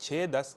6:10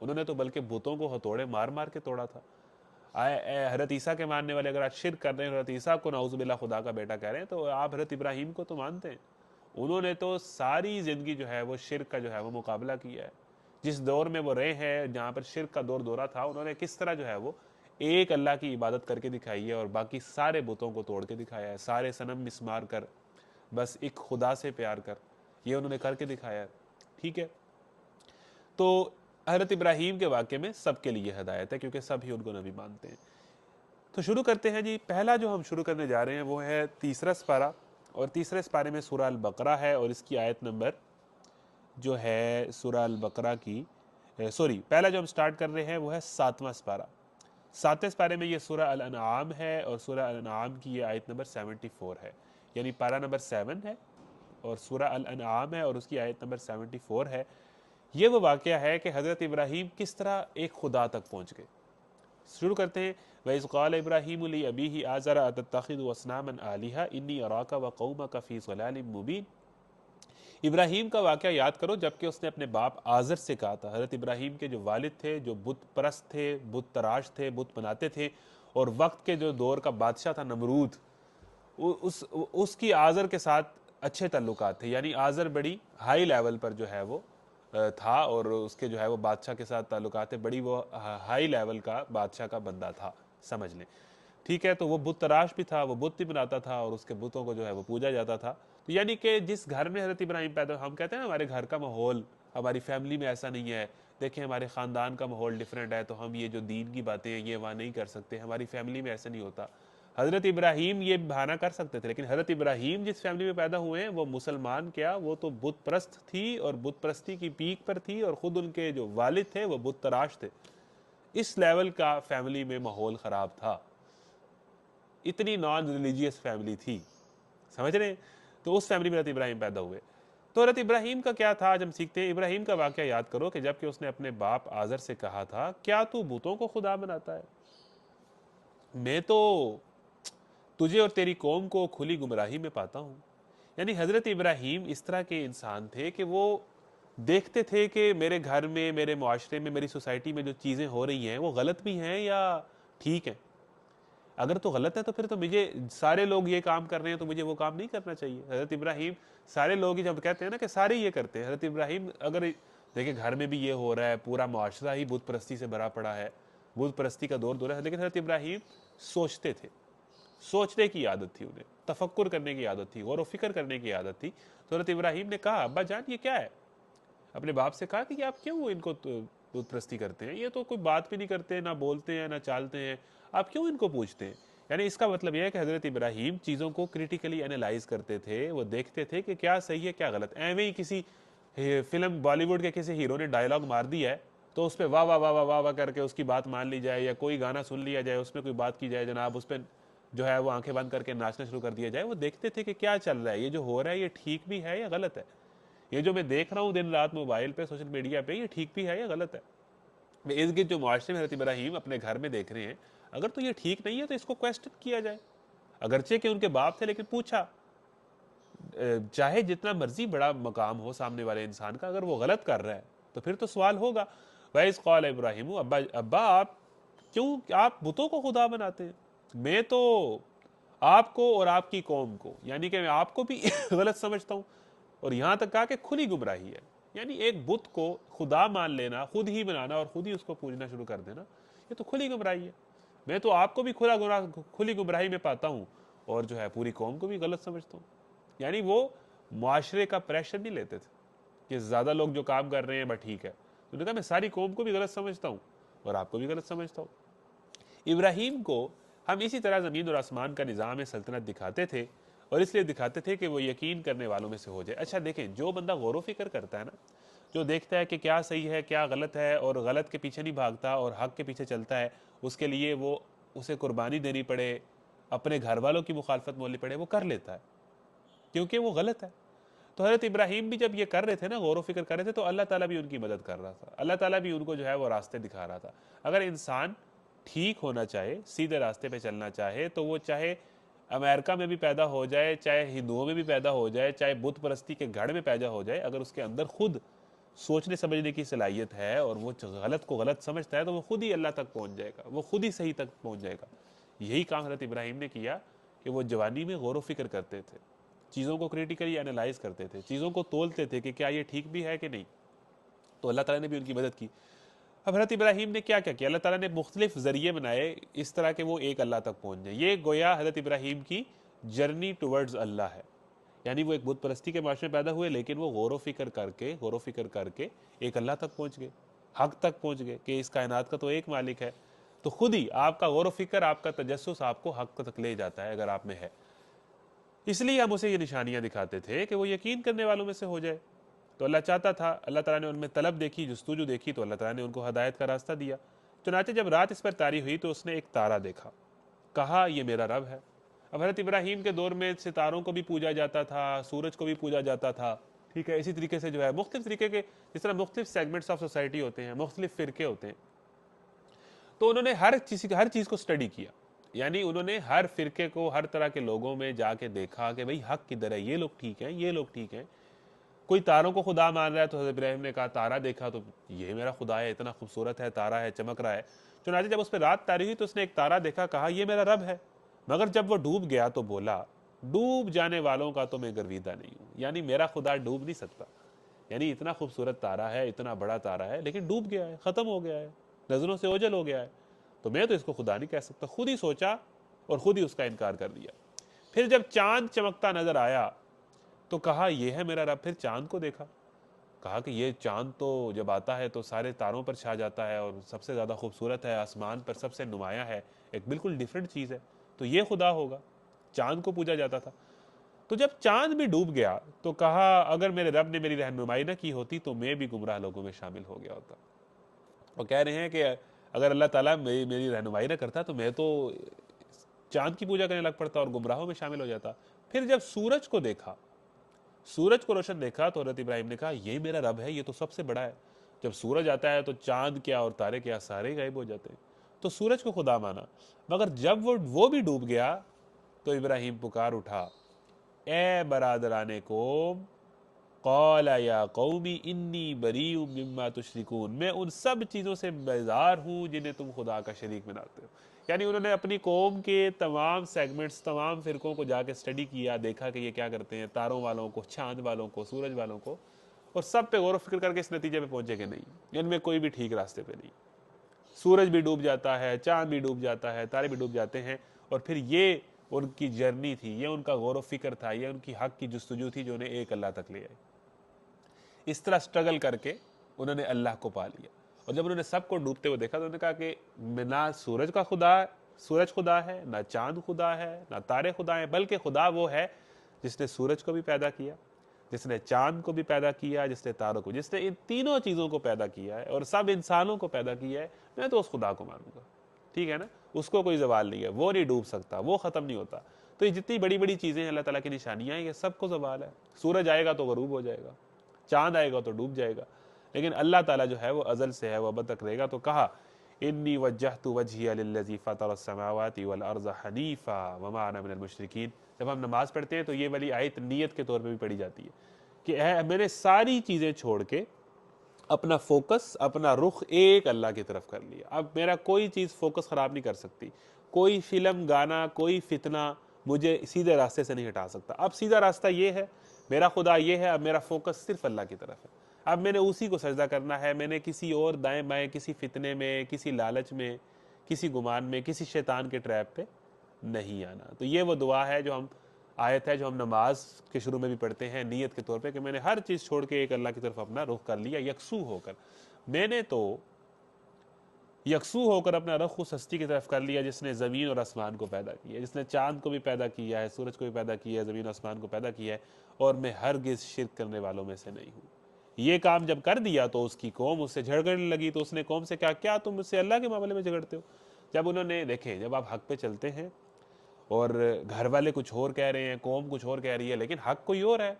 انہوں نے تو بلکہ بتوں کو ہتھوڑے مار مار کے توڑا تھا۔ حضرت عیسیٰ کے ماننے والے اگر آج شرک کر رہے ہیں، حضرت عیسیٰ کو نعوذ باللہ خدا کا بیٹا کہہ رہے ہیں، تو آپ حضرت ابراہیم کو تو مانتے ہیں۔ انہوں نے تو ساری زندگی جو ہے وہ شرک کا جو ہے وہ مقابلہ کیا ہے۔ جس دور میں وہ رہے ہیں، جہاں پر شرک کا دور دورہ تھا، انہوں نے کس طرح جو ہے وہ ایک اللہ کی عبادت کر کے دکھائی ہے اور باقی سارے بتوں کو توڑ کے دکھایا ہے، سارے صنم مسمار کر، بس ایک خدا سے پیار کر، یہ انہوں نے کر کے دکھایا ہے۔ ٹھیک ہے، تو حضرت ابراہیم کے واقعے میں سب کے لیے ہدایت ہے، کیونکہ سب ہی ان کو نبی مانتے ہیں۔ تو شروع کرتے ہیں جی۔ پہلا جو ہم شروع کرنے جا رہے ہیں وہ ہے تیسرا سپارہ، اور تیسرے سپارے میں سورہ البقرہ ہے، اور اس کی آیت نمبر جو ہے سورہ البقرہ کی پہلا جو ہم سٹارٹ کر رہے ہیں وہ ہے 7واں سپارہ۔ 7ویں سپارے میں یہ سورہ الانعام ہے، اور سورہ الانعام کی یہ آیت نمبر 74 ہے، یعنی پارہ نمبر 7 ہے اور سورہ الانعام ہے اور اس کی آیت نمبر 74 ہے۔ یہ وہ واقعہ ہے کہ حضرت ابراہیم کس طرح ایک خدا تک پہنچ گئے۔ شروع کرتے ہیں، وَإِذْ قَالَ إِبْرَاهِيمُ لِأَبِيهِ آزَرَ أَتَتَّخِذُ أَصْنَامًا آلِهَةً إِنِّي أَرَاكَ وَقَوْمَكَ فِي ضَلَالٍ مُبِينٍ۔ ابراہیم کا واقعہ یاد کرو جبکہ اس نے اپنے باپ آزر سے کہا تھا۔ حضرت ابراہیم کے جو والد تھے، جو بت پرست تھے، بت تراش تھے، بت بناتے تھے، اور وقت کے جو دور کا بادشاہ تھا نمرود، اس کی آزر کے ساتھ اچھے تعلقات تھے، یعنی آزر بڑی ہائی لیول پر جو ہے وہ تھا، اور اس کے جو ہے وہ بادشاہ کے ساتھ تعلقات تھے، بڑی وہ ہائی لیول کا بادشاہ کا بندہ تھا، سمجھ لیں۔ ٹھیک ہے، تو وہ بت تراش بھی تھا، وہ بت بھی بناتا تھا، اور اس کے بتوں کو جو ہے وہ پوجا جاتا تھا۔ تو یعنی کہ جس گھر میں حضرت ابراہیم پیدا، ہم کہتے ہیں نا ہمارے گھر کا ماحول، ہماری فیملی میں ایسا نہیں ہے، دیکھیں ہمارے خاندان کا ماحول ڈیفرنٹ ہے، تو ہم یہ جو دین کی باتیں ہیں یہ وہاں نہیں کر سکتے، ہماری فیملی میں ایسا نہیں ہوتا۔ حضرت ابراہیم یہ بہانہ کر سکتے تھے، لیکن حضرت ابراہیم جس فیملی میں پیدا ہوئے ہیں وہ مسلمان کیا، وہ تو بت پرست تھی، اور بت پرستی کی پیک پر تھی، اور خود ان کے جو والد تھے وہ بت تراش تھے۔ اس لیول کا فیملی میں ماحول خراب تھا، اتنی نان ریلیجیس فیملی تھی، سمجھ رہے ہیں؟ تو اس فیملی میں حضرت ابراہیم پیدا ہوئے۔ تو حضرت ابراہیم کا کیا تھا، آج ہم سیکھتے ہیں۔ ابراہیم کا واقعہ یاد کرو کہ جب کہ اس نے اپنے باپ آزر سے کہا تھا، کیا تو بتوں کو خدا بناتا ہے؟ میں تو تجھے اور تیری قوم کو کھلی گمراہی میں پاتا ہوں۔ یعنی حضرت ابراہیم اس طرح کے انسان تھے کہ وہ دیکھتے تھے کہ میرے گھر میں، میرے معاشرے میں، میری سوسائٹی میں جو چیزیں ہو رہی ہیں وہ غلط بھی ہیں یا ٹھیک ہیں۔ اگر تو غلط ہے تو پھر تو مجھے، سارے لوگ یہ کام کر رہے ہیں تو مجھے وہ کام نہیں کرنا چاہیے۔ حضرت ابراہیم، سارے لوگ ہی جب کہتے ہیں نا کہ سارے یہ کرتے ہیں، حضرت ابراہیم اگر دیکھیں گھر میں بھی یہ ہو رہا ہے، پورا معاشرہ ہی بت پرستی سے بھرا پڑا ہے، بت پرستی کا دور دورہ ہے، لیکن حضرت ابراہیم سوچتے تھے، سوچنے کی عادت تھی انہیں، تفکر کرنے کی عادت تھی، غور و فکر کرنے کی عادت تھی۔ تو حضرت ابراہیم نے کہا، ابا جان یہ کیا ہے؟ اپنے باپ سے کہا کہ آپ کیوں ان کو بت پرستی کرتے ہیں؟ یہ تو کوئی بات بھی نہیں کرتے، نہ بولتے ہیں، نہ چالتے ہیں، آپ کیوں ان کو پوچھتے ہیں؟ یعنی اس کا مطلب یہ ہے کہ حضرت ابراہیم چیزوں کو کریٹیکلی انالائز کرتے تھے، وہ دیکھتے تھے کہ کیا صحیح ہے کیا غلط۔ ایویں ہی کسی فلم بالی ووڈ کے کسی ہیرو نے ڈائلاگ مار دیا ہے تو اس پہ واہ واہ واہ واہ واہ کر کے اس کی بات مان لی جائے، یا کوئی گانا سن لیا جائے اس میں کوئی بات کی جائے، جناب اس پہ جو ہے وہ آنکھیں بند کر کے ناچنا شروع کر دیا جائے۔ وہ دیکھتے تھے کہ کیا چل رہا ہے، یہ جو ہو رہا ہے یہ ٹھیک بھی ہے یا غلط ہے، یہ جو میں دیکھ رہا ہوں دن رات موبائل پہ، سوشل میڈیا پہ، یہ ٹھیک بھی ہے یا غلط ہے۔ اس کے جو معاشرے میں حضرت ابراہیم اپنے گھر میں دیکھ رہے ہیں، اگر تو یہ ٹھیک نہیں ہے تو اس کو کویسچن کیا جائے۔ اگرچہ کہ ان کے باپ تھے لیکن پوچھا، چاہے جتنا مرضی بڑا مقام ہو سامنے والے انسان کا، اگر وہ غلط کر رہا ہے تو پھر تو سوال ہوگا۔ وَإِذْ قَالَ إِبْرَاهِيمُ، ابا آپ کیوں، آپ بتوں کو خدا بناتے ہیں؟ میں تو آپ کو اور آپ کی قوم کو، یعنی کہ میں آپ کو بھی غلط سمجھتا ہوں، اور یہاں تک کہا کہ کھلی گمراہی ہے۔ یعنی ایک بت کو خدا مان لینا، خود ہی بنانا اور خود ہی اس کو پوجنا شروع کر دینا، یہ تو کھلی گمراہی ہے۔ میں تو آپ کو بھی کھلی گمراہی میں پاتا ہوں، اور جو ہے پوری قوم کو بھی غلط سمجھتا ہوں۔ یعنی وہ معاشرے کا پریشر نہیں لیتے تھے کہ زیادہ لوگ جو کام کر رہے ہیں بس ٹھیک ہے، انہوں نے کہا میں ساری قوم کو بھی غلط سمجھتا ہوں اور آپ کو بھی غلط سمجھتا ہوں۔ ابراہیم کو ہم اسی طرح زمین اور آسمان کا نظام سلطنت دکھاتے تھے، اور اس لیے دکھاتے تھے کہ وہ یقین کرنے والوں میں سے ہو جائے۔ اچھا دیکھیں، جو بندہ غور و فکر کرتا ہے نا، جو دیکھتا ہے کہ کیا صحیح ہے کیا غلط ہے، اور غلط کے پیچھے نہیں بھاگتا اور حق کے پیچھے چلتا ہے، اس کے لیے وہ اسے قربانی دینی پڑے، اپنے گھر والوں کی مخالفت مولنی پڑے، وہ کر لیتا ہے کیونکہ وہ غلط ہے۔ تو حضرت ابراہیم بھی جب یہ کر رہے تھے نا، غور و فکر کر رہے تھے، تو اللہ تعالیٰ بھی ان کی مدد کر رہا تھا، اللہ تعالیٰ بھی ان کو جو ہے وہ راستے دکھا رہا تھا۔ اگر انسان ٹھیک ہونا چاہے، سیدھے راستے پہ چلنا چاہے، تو وہ چاہے امریکہ میں بھی پیدا ہو جائے، چاہے ہندوؤں میں بھی پیدا ہو جائے، چاہے بت پرستی کے گھر میں پیدا ہو جائے، اگر اس کے اندر خود سوچنے سمجھنے کی صلاحیت ہے اور وہ غلط کو غلط سمجھتا ہے تو وہ خود ہی اللہ تک پہنچ جائے گا، وہ خود ہی صحیح تک پہنچ جائے گا۔ یہی کام حضرت ابراہیم نے کیا کہ وہ جوانی میں غور و فکر کرتے تھے، چیزوں کو کریٹیکلی انالائز کرتے تھے، چیزوں کو تولتے تھے کہ کیا یہ ٹھیک بھی ہے کہ نہیں، تو اللہ تعالیٰ نے بھی ان کی مدد کی۔ اب حضرت ابراہیم نے کیا کیا اللہ تعالیٰ نے مختلف ذریعے بنائے اس طرح کہ وہ ایک اللہ تک پہنچ جائے۔ یہ گویا حضرت ابراہیم کی جرنی ٹورڈز اللہ ہے، یعنی وہ ایک بت پرستی کے معاشرے میں پیدا ہوئے لیکن وہ غور و فکر کر کے ایک اللہ تک پہنچ گئے، حق تک پہنچ گئے کہ اس کائنات کا تو ایک مالک ہے۔ تو خود ہی آپ کا غور و فکر، آپ کا تجسس آپ کو حق تک لے جاتا ہے اگر آپ میں ہے۔ اس لیے ہم اسے یہ نشانیاں دکھاتے تھے کہ وہ یقین کرنے والوں میں سے ہو جائے۔ تو اللہ چاہتا تھا، اللہ تعالیٰ نے ان میں طلب دیکھی، جستجو دیکھی، تو اللہ تعالیٰ نے ان کو ہدایت کا راستہ دیا۔ چنانچہ جب رات اس پر طاری ہوئی تو اس نے ایک تارا دیکھا، کہا یہ میرا رب ہے۔ اب حضرت ابراہیم کے دور میں ستاروں کو بھی پوجا جاتا تھا، سورج کو بھی پوجا جاتا تھا، ٹھیک ہے، اسی طریقے سے جو ہے مختلف طریقے کے، جس طرح مختلف سیگمنٹس آف سوسائٹی ہوتے ہیں، مختلف فرقے ہوتے ہیں، تو انہوں نے ہر چیز کو سٹڈی کیا، یعنی انہوں نے ہر فرقے کو، ہر طرح کے لوگوں میں جا کے دیکھا کہ بھئی حق کدھر ہے، یہ لوگ ٹھیک ہیں، یہ لوگ ٹھیک ہیں۔ کوئی تاروں کو خدا مان رہا ہے تو حضرت ابراہیم نے کہا تارا دیکھا تو یہ میرا خدا ہے، اتنا خوبصورت ہے، تارا ہے، چمک رہا ہے۔ چنانچہ جب اس پہ رات طاری ہوئی تو اس نے ایک تارا دیکھا، کہا یہ میرا رب ہے۔ مگر جب وہ ڈوب گیا تو بولا ڈوب جانے والوں کا تو میں گرویدہ نہیں ہوں، یعنی میرا خدا ڈوب نہیں سکتا، یعنی اتنا خوبصورت تارا ہے، اتنا بڑا تارا ہے لیکن ڈوب گیا ہے، ختم ہو گیا ہے، نظروں سے اوجھل ہو گیا ہے، تو میں تو اس کو خدا نہیں کہہ سکتا۔ خود ہی سوچا اور خود ہی اس کا انکار کر دیا۔ پھر جب چاند چمکتا نظر آیا تو کہا یہ ہے میرا رب۔ پھر چاند کو دیکھا، کہا کہ یہ چاند تو جب آتا ہے تو سارے تاروں پر چھا جاتا ہے اور سب سے زیادہ خوبصورت ہے، آسمان پر سب سے نمایاں ہے، ایک بالکل ڈیفرنٹ چیز ہے، تو یہ خدا ہوگا۔ چاند کو پوجا جاتا تھا۔ تو جب چاند بھی ڈوب گیا تو کہا اگر میرے رب نے میری رہنمائی نہ کی ہوتی تو میں بھی گمراہ لوگوں میں شامل ہو گیا ہوتا۔ اور کہہ رہے ہیں کہ اگر اللہ تعالیٰ میری رہنمائی نہ کرتا تو میں تو چاند کی پوجا کرنے لگ پڑتا اور گمراہوں میں شامل ہو جاتا۔ پھر جب سورج کو دیکھا، سورج کو روشن دیکھا تو حضرت ابراہیم نے کہا یہ میرا رب ہے، یہ تو سب سے بڑا ہے۔ جب سورج آتا ہے تو چاند کیا اور تارے کیا سارے غائب ہو جاتے ہیں، تو سورج کو خدا مانا۔ مگر جب وہ بھی ڈوب گیا تو ابراہیم پکار اٹھا اے برادران قوم، قال یا قومی انی بریء مما تشرکون، میں ان سب چیزوں سے بیزار ہوں جنہیں تم خدا کا شریک بناتے ہو۔ یعنی انہوں نے اپنی قوم کے تمام سیگمنٹس، تمام فرقوں کو جا کے سٹڈی کیا، دیکھا کہ یہ کیا کرتے ہیں، تاروں والوں کو، چاند والوں کو، سورج والوں کو، اور سب پہ غور و فکر کر کے اس نتیجے پہ پہنچے کہ نہیں، ان میں کوئی بھی ٹھیک راستے پہ نہیں۔ سورج بھی ڈوب جاتا ہے، چاند بھی ڈوب جاتا ہے، تارے بھی ڈوب جاتے ہیں، اور پھر یہ ان کی جرنی تھی، یہ ان کا غور و فکر تھا، یہ ان کی حق کی جستجو تھی جو انہیں ایک اللہ تک لے آئی۔ اس طرح سٹرگل کر کے انہوں نے اللہ کو پا لیا۔ اور جب انہوں نے سب کو ڈوبتے ہوئے دیکھا تو انہوں نے کہا کہ نہ سورج خدا ہے، نہ چاند خدا ہے، نہ تارے خدا ہیں، بلکہ خدا وہ ہے جس نے سورج کو بھی پیدا کیا، جس نے چاند کو بھی پیدا کیا، جس نے تاروں کو، جس نے ان تینوں چیزوں کو پیدا کیا ہے اور سب انسانوں کو پیدا کیا ہے۔ میں تو اس خدا کو مانوں گا، ٹھیک ہے نا، اس کو کوئی زوال نہیں ہے، وہ نہیں ڈوب سکتا، وہ ختم نہیں ہوتا۔ تو یہ جتنی بڑی بڑی چیزیں ہیں اللہ تعالیٰ کی نشانیاں ہیں، یہ سب کو زوال ہے۔ سورج آئے گا تو غروب ہو جائے گا، چاند آئے گا تو ڈوب جائے گا، لیکن اللہ تعالیٰ جو ہے وہ ازل سے ہے، وہ ابد تک رہے گا۔ تو کہا انی وجہت وجہی للذی فطر السماوات والارض حنیفا وما انا من المشرکین۔ جب ہم نماز پڑھتے ہیں تو یہ والی آیت نیت کے طور پہ بھی پڑھی جاتی ہے کہ میں نے ساری چیزیں چھوڑ کے اپنا فوکس، اپنا رخ ایک اللہ کی طرف کر لیا۔ اب میرا کوئی چیز فوکس خراب نہیں کر سکتی، کوئی فلم، گانا، کوئی فتنہ مجھے سیدھے راستے سے نہیں ہٹا سکتا۔ اب سیدھا راستہ یہ ہے، میرا خدا یہ ہے، اب میرا فوکس صرف اللہ کی طرف ہے۔ اب میں نے اسی کو سجدہ کرنا ہے، میں نے کسی اور دائیں بائیں، کسی فتنے میں، کسی لالچ میں، کسی گمان میں، کسی شیطان کے ٹریپ پہ نہیں آنا۔ تو یہ وہ دعا ہے جو آیت ہے جو ہم نماز کے شروع میں بھی پڑھتے ہیں نیت کے طور پہ، کہ میں نے ہر چیز چھوڑ کے ایک اللہ کی طرف اپنا رخ کر لیا یکسو ہو کر۔ میں نے تو یکسو ہو کر اپنا رخ اس ہستی کی طرف کر لیا جس نے زمین اور آسمان کو پیدا کیا ہے، جس نے چاند کو بھی پیدا کیا ہے، سورج کو بھی پیدا کیا ہے، زمین اور آسمان کو پیدا کیا ہے، اور میں ہرگز شرک کرنے والوں میں سے نہیں ہوں۔ یہ کام جب کر دیا تو اس کی قوم اس سے جھگڑنے لگی، تو اس نے قوم سے کہا کیا تم مجھ سے اللہ کے معاملے میں جھگڑتے ہو؟ جب انہوں نے دیکھیں، جب آپ حق پہ چلتے ہیں اور گھر والے کچھ اور کہہ رہے ہیں، قوم کچھ اور کہہ رہی ہے، لیکن حق کوئی اور ہے،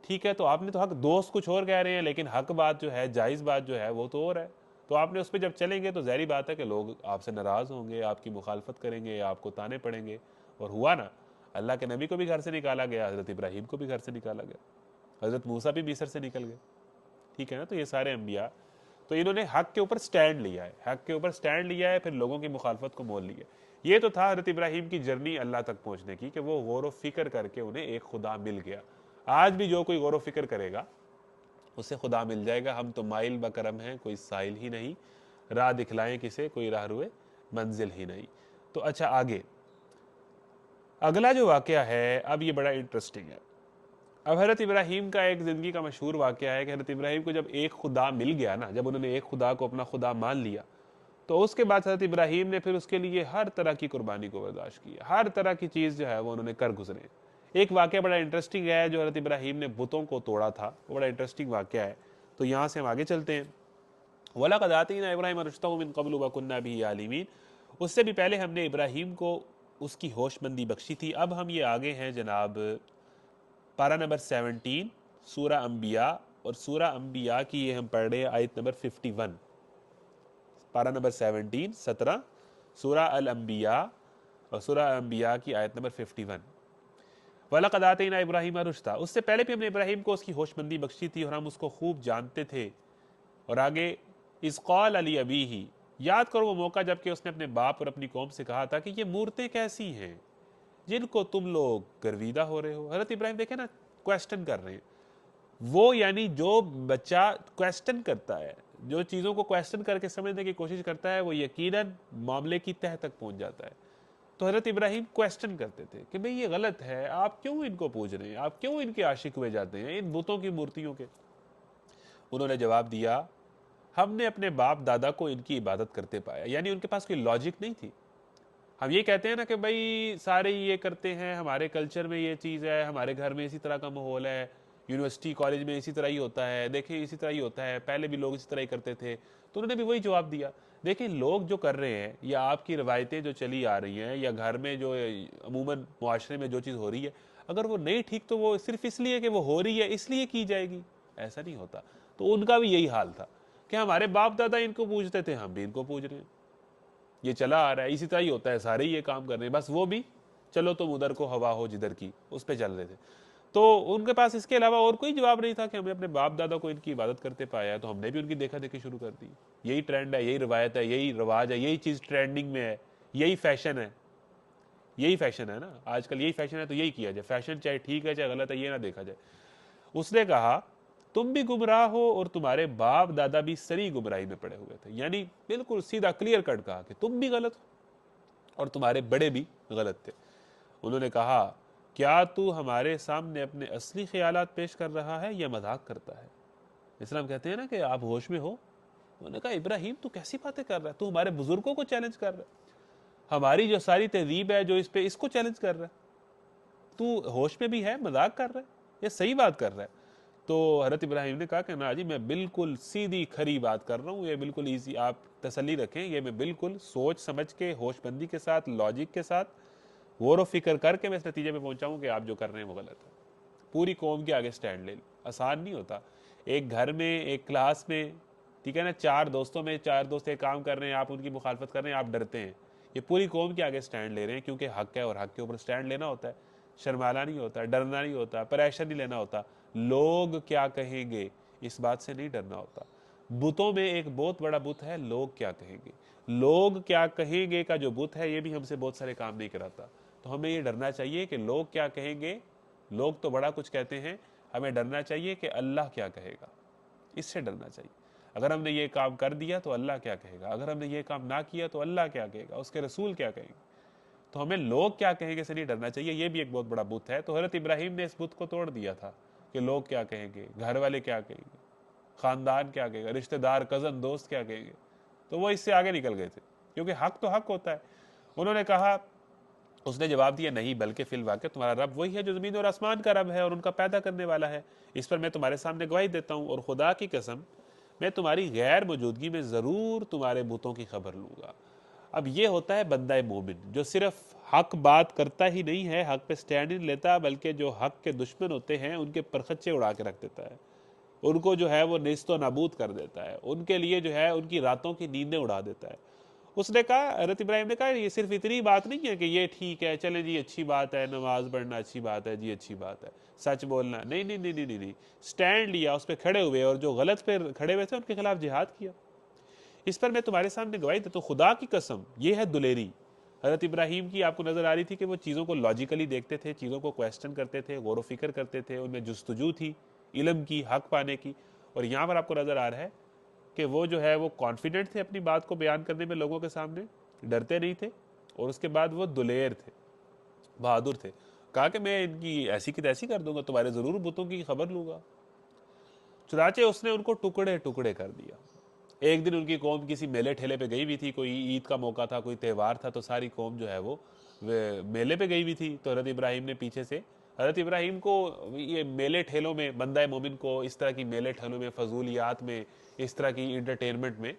ٹھیک ہے، تو آپ نے تو حق، دوست کچھ اور کہہ رہے ہیں لیکن حق بات جو ہے، جائز بات جو ہے وہ تو اور ہے، تو آپ نے اس پہ جب چلیں گے تو ظاہری بات ہے کہ لوگ آپ سے ناراض ہوں گے، آپ کی مخالفت کریں گے، آپ کو تانے پڑیں گے۔ اور ہوا نا، اللہ کے نبی کو بھی گھر سے نکالا گیا، حضرت ابراہیم کو بھی گھر سے نکالا گیا، حضرت موسیٰ بھی مصر سے نکل گئے، ٹھیک ہے نا. تو یہ سارے انبیاء تو انہوں نے حق کے اوپر سٹینڈ لیا ہے, حق کے اوپر سٹینڈ لیا ہے, پھر لوگوں کی مخالفت کو مول لیا. یہ تو تھا حضرت ابراہیم کی جرنی اللہ تک پہنچنے کی, کہ وہ غور و فکر کر کے انہیں ایک خدا مل گیا. آج بھی جو کوئی غور و فکر کرے گا اسے خدا مل جائے گا. ہم تو مائل بکرم ہیں کوئی سائل ہی نہیں, راہ دکھلائیں کسے کوئی راہ روئے منزل ہی نہیں. تو اچھا آگے اگلا جو واقعہ ہے اب یہ بڑا انٹرسٹنگ ہے. اب حضرت ابراہیم کا ایک زندگی کا مشہور واقعہ ہے کہ حضرت ابراہیم کو جب ایک خدا مل گیا نا, جب انہوں نے ایک خدا کو اپنا خدا مان لیا, تو اس کے بعد حضرت ابراہیم نے پھر اس کے لیے ہر طرح کی قربانی کو برداشت کیا, ہر طرح کی چیز جو ہے وہ انہوں نے کر گزرے. ایک واقعہ بڑا انٹرسٹنگ ہے جو حضرت ابراہیم نے بتوں کو توڑا تھا, وہ بڑا انٹرسٹنگ واقعہ ہے. تو یہاں سے ہم آگے چلتے ہیں. وَلَقَدْ آتَيْنَا إِبْرَاهِيمَ رُشْدَهُ مِن قَبْلُ وَكُنَّا بِهِ عَالِمِينَ. اس سے بھی پہلے ہم نے ابراہیم کو اس کی ہوش مندی بخشی تھی. اب ہم یہ آگے ہیں جناب پارہ نمبر 17 سورہ انبیاء, اور سورہ انبیاء کی یہ ہم پڑھ رہے ہیں آیت نمبر 51. پارہ نمبر 17 سورہ الانبیاء اور سورہ انبیاء کی آیت نمبر 51. وَلَقَدْ آتَيْنَا إِبْرَاهِيمَ رُشْدَهُ. اس سے پہلے بھی ہم نے ابراہیم کو اس کی ہوش مندی بخشی تھی اور ہم اس کو خوب جانتے تھے. اور آگے اِذْ قَالَ لِأَبِيهِ, یاد کرو وہ موقع جب کہ اس نے اپنے باپ اور اپنی قوم سے کہا تھا کہ یہ مورتیں کیسی ہیں جن کو تم لوگ گرویدہ ہو رہے ہو. حضرت ابراہیم دیکھیں نا کویسچن کر رہے ہیں وہ, یعنی جو بچہ کویسچن کرتا ہے, جو چیزوں کو کویسچن کر کے سمجھنے کی کوشش کرتا ہے, وہ یقیناً معاملے کی تہ تک پہنچ جاتا ہے. تو حضرت ابراہیم کویسچن کرتے تھے کہ بھئی یہ غلط ہے, آپ کیوں ان کو پوج رہے ہیں, آپ کیوں ان کے عاشق ہوئے جاتے ہیں ان بتوں کی مورتیوں کے. انہوں نے جواب دیا ہم نے اپنے باپ دادا کو ان کی عبادت کرتے پایا. یعنی ان کے پاس کوئی لاجک نہیں تھی. ہم یہ کہتے ہیں نا کہ بھئی سارے یہ کرتے ہیں, ہمارے کلچر میں یہ چیز ہے, ہمارے گھر میں اسی طرح کا ماحول ہے, یونیورسٹی کالج میں اسی طرح ہی ہوتا ہے, دیکھیں اسی طرح ہی ہوتا ہے, پہلے بھی لوگ اسی طرح ہی کرتے تھے. تو انہوں نے بھی وہی جواب دیا. دیکھیں لوگ جو کر رہے ہیں یا آپ کی روایتیں جو چلی آ رہی ہیں یا گھر میں جو عموماً معاشرے میں جو چیز ہو رہی ہے, اگر وہ نہیں ٹھیک تو وہ صرف اس لیے کہ وہ ہو رہی ہے اس لیے کی جائے گی, ایسا نہیں ہوتا. تو ان کا بھی یہی حال تھا کہ ہمارے باپ دادا ان کو پوجتے تھے, ہم بھی ان کو پوج رہے ہیں, یہ چلا آ رہا ہے, اسی طرح ہی ہوتا ہے, سارے ہی یہ کام کر رہے ہیں, بس وہ بھی چلو تم ادھر کو ہوا ہو جدھر کی, اس پہ چل رہے تھے. تو ان کے پاس اس کے علاوہ اور کوئی جواب نہیں تھا کہ ہم نے اپنے باپ دادا کو ان کی عبادت کرتے پایا ہے تو ہم نے بھی ان کی دیکھا دیکھی شروع کر دی. یہی ٹرینڈ ہے, یہی روایت ہے, یہی رواج ہے, یہی چیز ٹرینڈنگ میں ہے, یہی فیشن ہے. یہی فیشن ہے نا آج کل, یہی فیشن ہے تو یہی کیا جائے. فیشن چاہے ٹھیک ہے چاہے غلط ہے یہ نہ دیکھا جائے. اس نے کہا تم بھی گمراہ ہو اور تمہارے باپ دادا بھی سری گمراہی میں پڑے ہوئے تھے. یعنی بالکل سیدھا کلیئر کٹ کہا کہ تم بھی غلط ہو اور تمہارے بڑے بھی غلط تھے. انہوں نے کہا کیا تو ہمارے سامنے اپنے اصلی خیالات پیش کر رہا ہے یا مذاق کرتا ہے. اسلام کہتے ہیں نا کہ آپ ہوش میں ہو. انہوں نے کہا ابراہیم تو کیسی باتیں کر رہا ہے, تو ہمارے بزرگوں کو چیلنج کر رہا ہے, ہماری جو ساری تہذیب ہے جو اس پہ اس کو چیلنج کر رہا ہے, تو ہوش میں بھی ہے, مذاق کر رہا ہے, یہ صحیح بات کر رہا ہے. تو حضرت ابراہیم نے کہا کہ نا جی میں بالکل سیدھی کھری بات کر رہا ہوں, یہ بالکل ایزی, آپ تسلی رکھیں, یہ میں بالکل سوچ سمجھ کے ہوش بندی کے ساتھ لاجک کے ساتھ غور و فکر کر کے میں اس نتیجے پہ پہنچا ہوں کہ آپ جو کر رہے ہیں وہ غلط ہے. پوری قوم کے آگے سٹینڈ لے لیں, آسان نہیں ہوتا. ایک گھر میں, ایک کلاس میں, ٹھیک ہے نا, 4 دوستوں میں 4 دوست ایک کام کر رہے ہیں, آپ ان کی مخالفت کر رہے ہیں, آپ ڈرتے ہیں. یہ پوری قوم کے آگے سٹینڈ لے رہے ہیں کیونکہ حق ہے اور حق کے اوپر سٹینڈ لینا ہوتا ہے, شرمانا نہیں ہوتا, ڈرنا نہیں ہوتا, پریشر نہیں لینا ہوتا. لوگ کیا کہیں گے اس بات سے نہیں ڈرنا ہوتا. بتوں میں ایک بہت بڑا بت ہے لوگ کیا کہیں گے. لوگ کیا کہیں گے کا جو بت ہے یہ بھی ہم سے بہت سارے کام نہیں کراتا. تو ہمیں یہ ڈرنا چاہیے کہ لوگ کیا کہیں گے, لوگ تو بڑا کچھ کہتے ہیں, ہمیں ڈرنا چاہیے کہ اللہ کیا کہے گا, اس سے ڈرنا چاہیے. اگر ہم نے یہ کام کر دیا تو اللہ کیا کہے گا, اگر ہم نے یہ کام نہ کیا تو اللہ کیا کہے گا, اس کے رسول کیا کہیں گے. تو ہمیں لوگ کیا کہیں گے سے نہیں ڈرنا چاہیے, یہ بھی ایک بہت بڑا بت ہے. تو حضرت ابراہیم نے اس بت کو توڑ دیا تھا کہ لوگ کیا کہیں گے, گھر والے کیا کہیں گے, خاندان کیا کہے گا, رشتہ دار کزن دوست کیا کہیں گے. تو وہ اس سے آگے نکل گئے تھے کیونکہ حق تو حق ہوتا ہے. انہوں نے کہا, اس نے جواب دیا نہیں بلکہ فی الواقع تمہارا رب وہی ہے جو زمین اور آسمان کا رب ہے اور ان کا پیدا کرنے والا ہے. اس پر میں تمہارے سامنے گواہی دیتا ہوں اور خدا کی قسم میں تمہاری غیر موجودگی میں ضرور تمہارے بتوں کی خبر لوں گا. اب یہ ہوتا ہے بندہ مومن جو صرف حق بات کرتا ہی نہیں ہے, حق پہ سٹینڈ نہیں لیتا, بلکہ جو حق کے دشمن ہوتے ہیں ان کے پرخچے اڑا کے رکھ دیتا ہے, ان کو جو ہے وہ نیست و نابود کر دیتا ہے, ان کے لیے جو ہے ان کی راتوں کی نیندیں اڑا دیتا ہے, اس نے کہا، حضرت ابراہیم نے کہا یہ صرف اتنی بات نہیں ہے کہ یہ ٹھیک ہے چلے جی اچھی بات ہے، نماز پڑھنا اچھی بات ہے جی، اچھی بات ہے، سچ بولنا، نہیں نہیں نہیں نہیں نہیں، سٹینڈ لیا، اس پہ کھڑے ہوئے، اور جو غلط پہ کھڑے ہوئے تھے ان کے خلاف جہاد کیا۔ اس پر میں تمہارے سامنے گواہی دیتا ہوں، خدا کی قسم یہ ہے دلیری حضرت ابراہیم کی۔ آپ کو نظر آ رہی تھی کہ وہ چیزوں کو لاجیکلی دیکھتے تھے، چیزوں کو کویسچن کرتے تھے، غور و فکر کرتے تھے، ان میں جستجو تھی علم کی، حق پانے کی۔ اور یہاں پر آپ کو نظر آ رہا ہے کہ وہ جو ہے وہ کانفیڈنٹ تھے اپنی بات کو بیان کرنے میں لوگوں کے سامنے، ڈرتے نہیں تھے، اور اس کے بعد وہ دلیر تھے، بہادر تھے۔ کہا کہ میں ان کی ایسی کی تیسی کر دوں گا، تمہارے ضرور بتوں کی خبر لوں گا۔ چنانچہ اس نے ان کو ٹکڑے ٹکڑے کر دیا۔ ایک دن ان کی قوم کسی میلے ٹھیلے پہ گئی ہوئی تھی، کوئی عید کا موقع تھا، کوئی تہوار تھا، تو ساری قوم جو ہے وہ میلے پہ گئی ہوئی تھی۔ تو حضرت ابراہیم نے پیچھے سے، حضرت ابراہیم کو یہ میلے ٹھیلوں میں، بندہ مومن کو اس طرح کی میلے ٹھیلوں میں، فضولیات میں، اس طرح کی انٹرٹینمنٹ میں